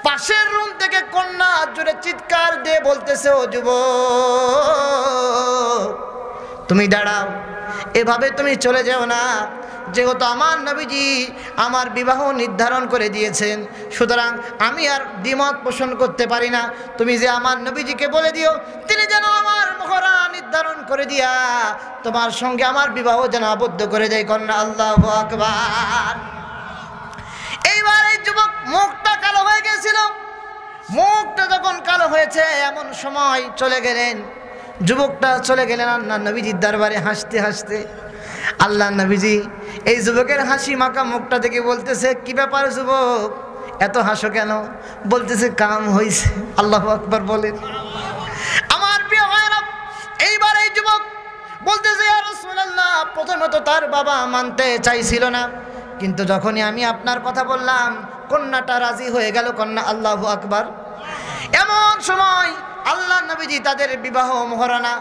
পাশের রুম থেকে কন্যা জোরে চিৎকার দিয়ে বলতেছে, ও যুবক, তুমি দাঁড়াও, এভাবে তুমি চলে যাও না। যেহেতু আমার নবীজি আমার বিবাহ নির্ধারণ করে দিয়েছেন, সুতরাং আমি আর দ্বিমত পোষণ করতে পারি না। তুমি যে আমার নবীজিকে বলে দিও তিনি যেন আমার মোহরা নির্ধারণ করে দিয়া তোমার সঙ্গে আমার বিবাহ যেন আবদ্ধ করে দেয়। কন্যা আল্লাহু আকবার। এইবার এই যুবক মুখটা কালো হয়ে গেছিল। মুখটা যখন কালো হয়েছে এমন সময় চলে গেলেন, যুবকটা চলে গেলেন আল্লাহ নবীজির দরবারে হাসতে হাসতে। আল্লাহ নবীজি এই যুবকের হাসি মাখা মুখটা দেখে বলতেছে, কি ব্যাপার যুবক, এত হাসো কেন? বলতেছে, কাম হইছে। আল্লাহু আকবার বলেন। আমার প্রিয় ভাইরা, এইবার এই যুবক বলতেছে, ইয়া রাসূলুল্লাহ, প্রথমত তার বাবা মানতে চাইছিল না, কিন্তু যখনই আমি আপনার কথা বললাম কন্যাটা রাজি হয়ে গেল। কন্যা আল্লাহু আকবার। এমন সময় আল্লাহ নবীজি তাদের বিবাহ মোহরানা,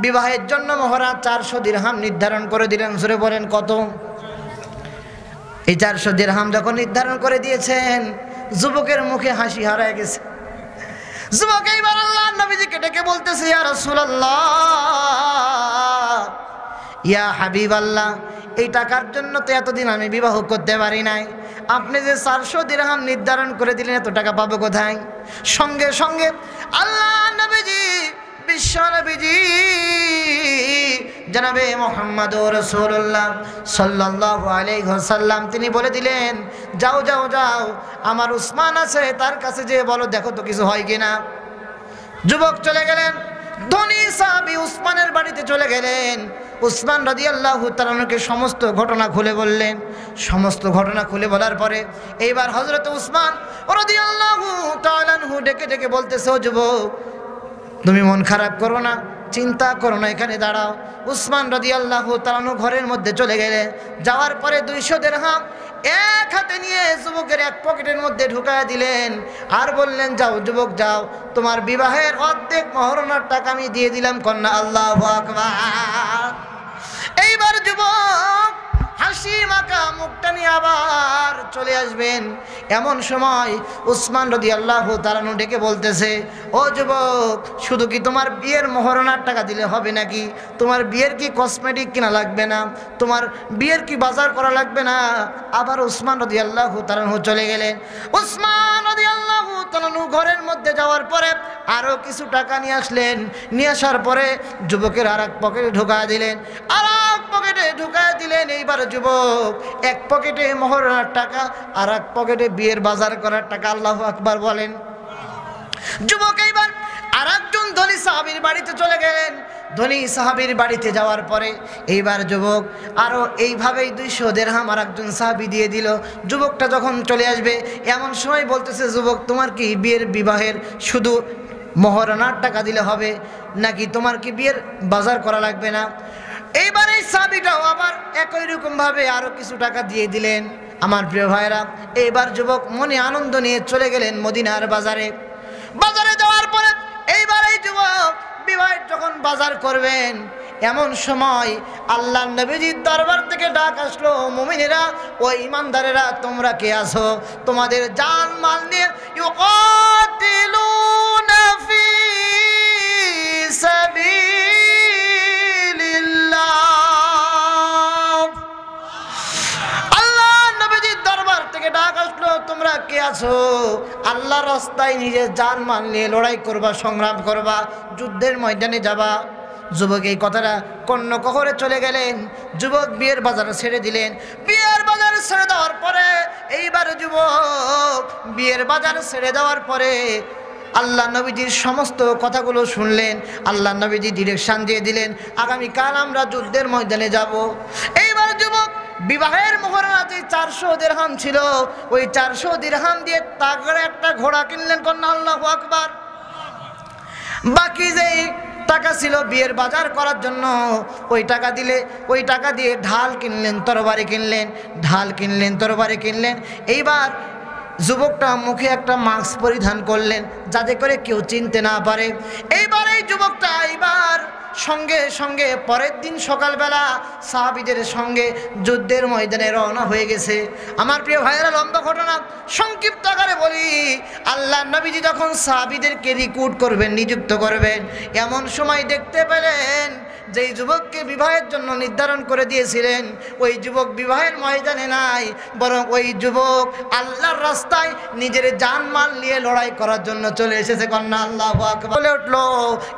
বিবাহের জন্য মোহরা 400 দিরহাম নির্ধারণ করে দিলেন। জোরে বলেন কত? এই 400 দিরহাম যখন নির্ধারণ করে দিয়েছেন, যুবকের মুখে হাসি হারায় গেছে। যুবক এইবার আল্লাহ নবীজিকে ডেকে বলতেছে, ইয়া রাসূলুল্লাহ, ইয়া হাবিবাল্লাহ, এই টাকার জন্য তো এতদিন আমি বিবাহ করতে পারি নাই। আপনি যে 400 দিরহাম নির্ধারণ করে দিলেন, এত টাকা পাবো কোথায়? সঙ্গে সঙ্গে আল্লাহ নবীজি, বিশ্ব নবীজি জনাবে মুহাম্মদুর রাসূলুল্লাহ সাল্লাল্লাহু আলাইহি ওয়াসাল্লাম তিনি বলে দিলেন, যাও যাও যাও, আমার উসমান আছে, তার কাছে যেয়ে বলো দেখো তো কিছু হয় কিনা। যুবক চলে গেলেন, ধনী সাহাবী উসমানের বাড়িতে চলে গেলেন। উসমান রাদিয়াল্লাহু তাআলা আনহুকে সমস্ত ঘটনা খুলে বললেন। সমস্ত ঘটনা খুলে বলার পরে এইবার হযরত উসমান রাদিয়াল্লাহু তাআলা আনহু ডেকে ডেকে বলতেছে, ও যুবক, তুমি মন খারাপ করো না, চিন্তা করো না, এখানে দাঁড়াও। উসমান রাদিয়াল্লাহু তাআলা আনহু ঘরের মধ্যে চলে গেলেন। যাওয়ার পরে 200 দিরহাম এক হাতে নিয়ে যুবকের এক পকেটের মধ্যে ঢুকায় দিলেন, আর বললেন, যাও যুবক যাও, তোমার বিবাহের অর্ধেক মহরণার টাকা আমি দিয়ে দিলাম। কন্যা আল্লাহু আকবার। এইবার যুবক হাসি মাখা মুখটা নিয়ে আবার চলে আসবেন। এমন সময় উসমান রাদিয়াল্লাহু তাআলা আনহু ডেকে বলতেছে, ও যুবক, শুধু কি তোমার বিয়ের মহরণার টাকা দিলে হবে নাকি? তোমার বিয়ের কি কসমেটিক কিনা লাগবে না? তোমার বিয়ের কি বাজার করা লাগবে না? আবার উসমান রাদিয়াল্লাহু তাআলা আনহু চলে গেলেন। উসমান রাদিয়াল্লাহু তাআলা আনহু ঘরের মধ্যে যাওয়ার পরে আরও কিছু টাকা নিয়ে আসলেন। নিয়ে আসার পরে যুবকের আর এক পকেটে ঢুকায় দিলেন, আর এক পকেটে ঢুকায় দিলেন। এইবার যুবক এক পকেটে মহরণার টাকা, আর এক পকেটে বিয়ের বাজার করার টাকা। আল্লাহু আকবার বলেন। যুবক এইবার আর একজন ধনী সাহাবীর বাড়িতে চলে গেলেন। ধনী সাহাবীর বাড়িতে যাওয়ার পরে এইবার যুবক আরও এইভাবেই 200 দিরহাম আর একজন সাহাবী দিয়ে দিল। যুবকটা যখন চলে আসবে এমন সময় বলতেছে, যুবক, তোমার কি বিয়ের বিবাহের শুধু মহরণার টাকা দিলে হবে, নাকি তোমার কি বিয়ের বাজার করা লাগবে না? এইবার এই সাহাবীটাও আবার একই রকম ভাবে আরো কিছু টাকা দিয়ে দিলেন। আমার প্রিয় ভাইরা, এইবার যুবক মনে আনন্দ নিয়ে চলে গেলেন মদিনার বাজারে। বাজারে যাওয়ার পরে এইবার এই যুবক বিবাহের যখন বাজার করবেন এমন সময় আল্লাহ নবীজির দরবার থেকে ডাক আসলো, মুমিনেরা ও ইমানদারেরা, তোমরা কে আছো? তোমাদের জান মাল নিয়ে ইউকাতিলুনা ফি সাবিলিল্লাহ। আল্লাহ নবীজির দরবার থেকে ডাক আসলো, তোমরা কে আছো? আল্লাহর রাস্তায় নিজের জান মাল নিয়ে লড়াই করবা, সংগ্রাম করবা, যুদ্ধের ময়দানে যাবা। যুবক এই কথাটা কর্ণকহরে চলে গেলেন। যুবক বিয়ের বাজার ছেড়ে দিলেন। বিয়ের বাজার ছেড়ে দেওয়ার পরে এইবার যুবক বিয়ের বাজার ছেড়ে দেওয়ার পরে আল্লাহ নবীজির সমস্ত কথাগুলো শুনলেন। আল্লাহ নবীজি ডিরেকশন দিয়ে দিলেন, আগামীকাল আমরা যুদ্ধের ময়দানে যাব। এইবার যুবক বিবাহের মোহরণা যে 400 দিরহাম ছিল, ওই 400 দিরহাম দিয়ে তাগড়া একটা ঘোড়া কিনলেন। কন্যা আল্লাহু আকবার। বাকি যে টাকা ছিল বিয়ের বাজার করার জন্য, ওই টাকা দিয়ে ঢাল কিনলেন, তরবারি কিনলেন, তরবারি কিনলেন। এইবার যুবকটা মুখে একটা মাস্ক পরিধান করলেন যাতে করে কেউ চিনতে না পারে। এইবার এই যুবকটা সঙ্গে সঙ্গে পরের দিন সকালবেলা সাহাবীদের সঙ্গে যুদ্ধের ময়দানে রওনা হয়ে গেছে। আমার প্রিয় ভাইয়েরা, লম্বা ঘটনা সংক্ষিপ্ত আকারে বলি, আল্লাহ নবীজি যখন সাহাবীদেরকে রিক্রুট করবেন, নিযুক্ত করবেন, এমন সময় দেখতে পেলেন যেই যুবককে বিবাহের জন্য নির্ধারণ করে দিয়েছিলেন ওই যুবক বিবাহের ময়দানে নাই, বরং ওই যুবক আল্লাহর রাস্তায় নিজের জানমাল নিয়ে লড়াই করার জন্য চলে এসেছে। কন্যা আল্লাহু আকবার বলে উঠলো,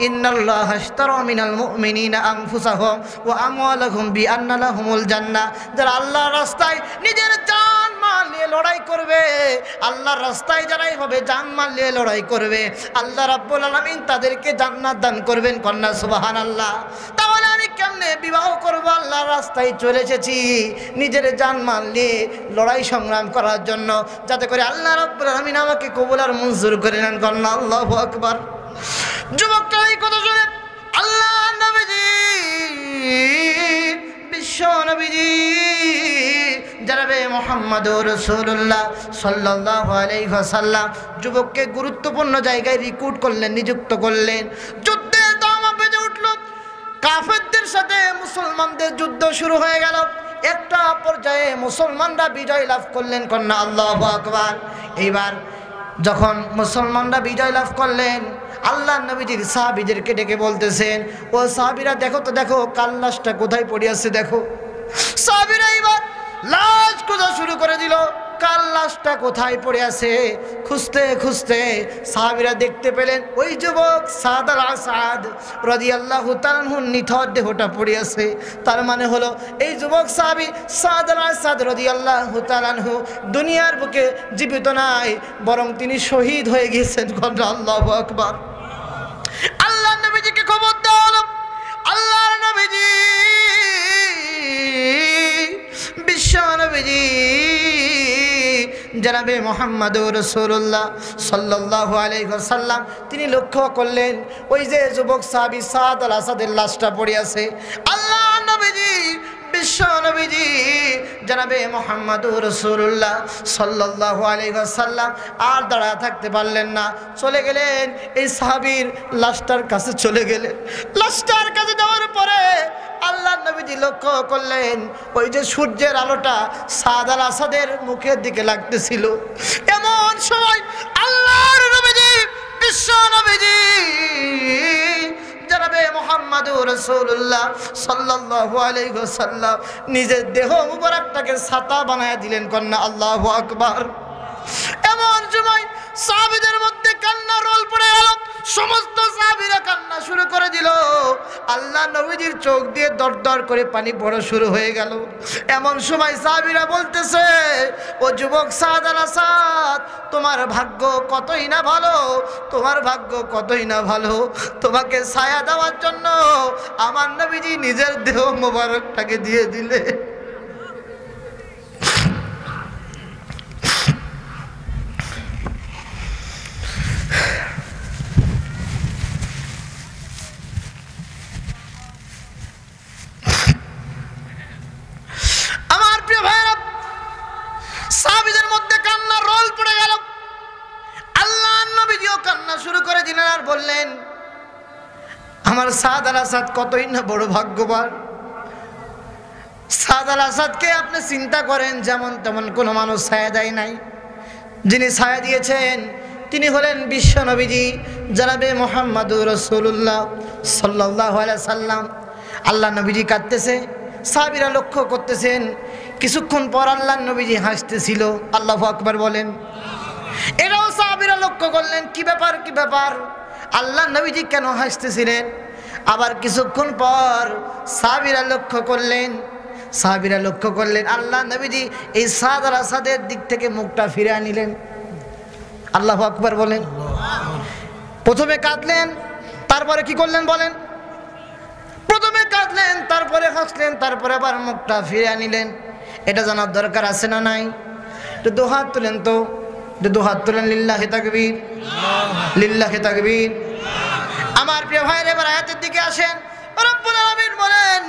ইন্নাল্লাহা আশতারা মিনাল মুমিনিনা আনফুসাহুম ওয়া আমওয়ালাহুম বিআন্না লাহুমুল জান্নাহ। যারা আল্লাহর রাস্তায় নিজের জানমাল নিয়ে লড়াই করবে, আল্লাহর রাস্তায় যারাই হবে জানমাল নিয়ে লড়াই করবে, আল্লাহ রাব্বুল আলামিন তাদেরকে জান্নাত দান করবেন। কন্যা সুবহানাল্লাহ। তাহলে আমি কেমনে বিবাহ করব? আল্লাহর রাস্তায় চলে এসেছি নিজের জানমাল নিয়ে লড়াই সংগ্রাম করার জন্য, যাতে করে আল্লাহ রাব্বুল আলামিন আমাকে কবুল আর মঞ্জুর করে নেন। কন্যা আল্লাহু আকবার। যুবকটা এই কথা শুনে আল্লাহ নবীজি, বিশ্ব নবীজি জনাবে মুহাম্মদুর রাসূলুল্লাহ সাল্লাল্লাহু আলাইহি ওয়াসাল্লাম যুবককে গুরুত্বপূর্ণ জায়গায় রিক্রুট করলেন, নিযুক্ত করলেন। যুদ্ধের দামা বেজে উঠল, কাফেরদের সাথে মুসলমানদের যুদ্ধ শুরু হয়ে গেল। একটা পর্যায়ে মুসলমানরা বিজয় লাভ করলেন। কন্যা আল্লাহু আকবার। এইবার যখন মুসলমানরা বিজয় লাভ করলেন, আল্লাহ নবীজির সাহাবীদেরকে ডেকে বলতেছেন, ও সাহাবীরা দেখো তো, দেখো কাল লাশটা কোথায় পড়ে আছে দেখো। সাহাবীরা এবার লাশ খোঁজা শুরু করে দিল, কাল লাশটা কোথায় পড়ে আছে। খুঁজতে খুঁজতে সাহাবীরা দেখতে পেলেন ওই যুবক সাদ আল আসাদ রাদিয়াল্লাহু তাআলা আনহু নিথর দেহটা পড়ে আছে। তার মানে হলো এই যুবক সাহাবী সাদ আল আসাদ রাদিয়াল্লাহু তাআলা আনহু দুনিয়ার বুকে জীবিত নাই, বরং তিনি শহীদ হয়ে গিয়েছেন। আল্লাহু আকবার। আল্লাহ নবীজিকে খবর দেওয়া হলো, আল্লাহর নবীজি বিশ্ব নবীজি জনাবে মুহাম্মদুর রাসূলুল্লাহ সাল্লাল্লাহু আলাইহি ওয়াসাল্লাম তিনি লক্ষ্য করলেন ওই যে যুবক সাহাবী সাদ আল আসাদের লাশটা পড়ে আছে। আল্লাহ নবীজি বিশ্ব নবীজি জনাবে মুহাম্মদুর রাসূলুল্লাহ সাল্লাল্লাহু আলাইহি ওয়াসাল্লাম আর দাঁড়া থাকতে পারলেন না, চলে গেলেন এই সাহাবীর লাশটার কাছে চলে গেলেন। লাশটার কাছে যাওয়ার পরে আল্লাহ নবীজি লক্ষ্য করলেন ওই যে সূর্যের আলোটা সাদ আল আসাদের মুখের দিকে লাগতেছিল। এমন সময় আল্লাহর নবীজি বিশ্ব নবীজি জনাবে মুহাম্মদুর রাসূলুল্লাহ সাল্লাল্লাহু আলাইহি ওয়াসাল্লাম নিজের দেহ মুবারকটাকে ছাতা বানায়া দিলেন। কন্যা আল্লাহু আকবার। এমন সময় সাহাবীদের মধ্যে কান্না রোল পড়ে গেল, সমস্ত সাহাবীরা কান্না শুরু করে দিল। আল্লাহ নবীজির চোখ দিয়ে দরদর করে পানি পড়া শুরু হয়ে গেল। এমন সময় সাহাবীরা বলতেছে, ও যুবক সাদ আল আসাদ, তোমার ভাগ্য কতই না ভালো, তোমার ভাগ্য কতই না ভালো, তোমাকে ছায়া দেওয়ার জন্য আমার নবীজি নিজের দেহ মোবারকটাকে দিয়ে দিলে। সাহাবীদের মধ্যে কান্নার রোল পড়ে গেল। আল্লাহ নবীজিও কান্না শুরু করে দিলেন আর বললেন, আমার সাদ আল আসাদ কতই না বড় ভাগ্যবান। সাদ আল আসাদকে আপনি চিন্তা করেন, যেমন তেমন কোনো মানুষ ছায়া দেয় নাই। যিনি ছায়া দিয়েছেন তিনি হলেন বিশ্ব নবীজি জনাবে মুহাম্মদুর রাসূলুল্লাহ সাল্লাল্লাহু আলাইহি সাল্লাম। আল্লাহ নবীজি কাঁদতেছে, সাহাবীরা লক্ষ্য করতেছেন। কিছুক্ষণ পর আল্লাহ নবীজি হাসতেছিল। আল্লাহু আকবার বলেন। এটাও সাহাবীরা লক্ষ্য করলেন, কি ব্যাপার কি ব্যাপার, আল্লাহ নবীজি কেন হাসতেছিলেন। আবার কিছুক্ষণ পর সাহাবীরা লক্ষ্য করলেন আল্লাহ নবীজি এই সাদ আল আসাদের দিক থেকে মুখটা ফিরে আনিলেন। আল্লাহু আকবার বলেন। প্রথমে কাঁদলেন, তারপরে কি করলেন বলেন? প্রথমে কাঁদলেন, তারপরে হাসলেন, তারপরে আবার মুখটা ফিরে আনিলেন। এটা জানার দরকার আছে না নাই? একটু দুহাত তুলেন তো, একটু দুহাত তুলেন। লিল্লাহি তাকবীর, লিল্লাহি তাকবীর। আমার প্রিয় ভাইরা এবার আয়াতের দিকে আসেন। রব্বুল আলামিন বলেন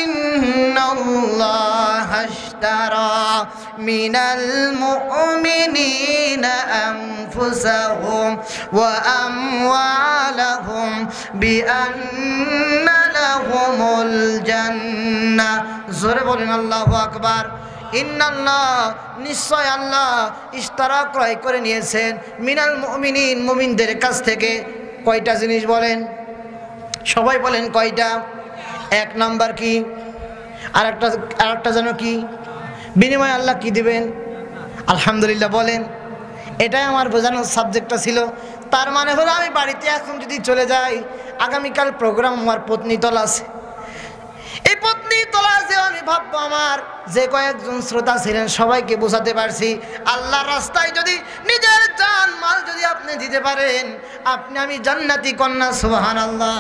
ইন্নাল্লাহা আশতারা মিনাল মুমিনিনা আনফুসাহুম ওয়া আমওয়ালাহুম বিআন্না লাহুমুল জান্নাহ। জোরে বলেন আল্লাহু আকবার। ইন্নাল্লাহ নিশ্চয় আল্লাহ ইশতারা ক্রয় করে নিয়েছেন মিনাল মুমিনিন মুমিনদের কাছ থেকে কয়টা জিনিস বলেন, সবাই বলেন কয়টা? এক নাম্বার কি? আরেকটা যেন কি? বিনিময়ে আল্লাহ কি দিবেন? আলহামদুলিল্লাহ বলেন। এটাই আমার বোঝানোর সাবজেক্টটা ছিল। তার মানে হলো আমি বাড়িতে এখন যদি চলে যাই, আগামীকাল প্রোগ্রাম আমার পত্নীতল আছে, এই পত্নীতলা যে আমি ভাববো আমার যে কয়েকজন শ্রোতা ছিলেন সবাইকে বোঝাতে পারছি আল্লাহর রাস্তায় যদি নিজের জান মাল যদি আপনি দিতে পারেন, আমি জান্নাতি কন্যা। সুবহানাল্লাহ।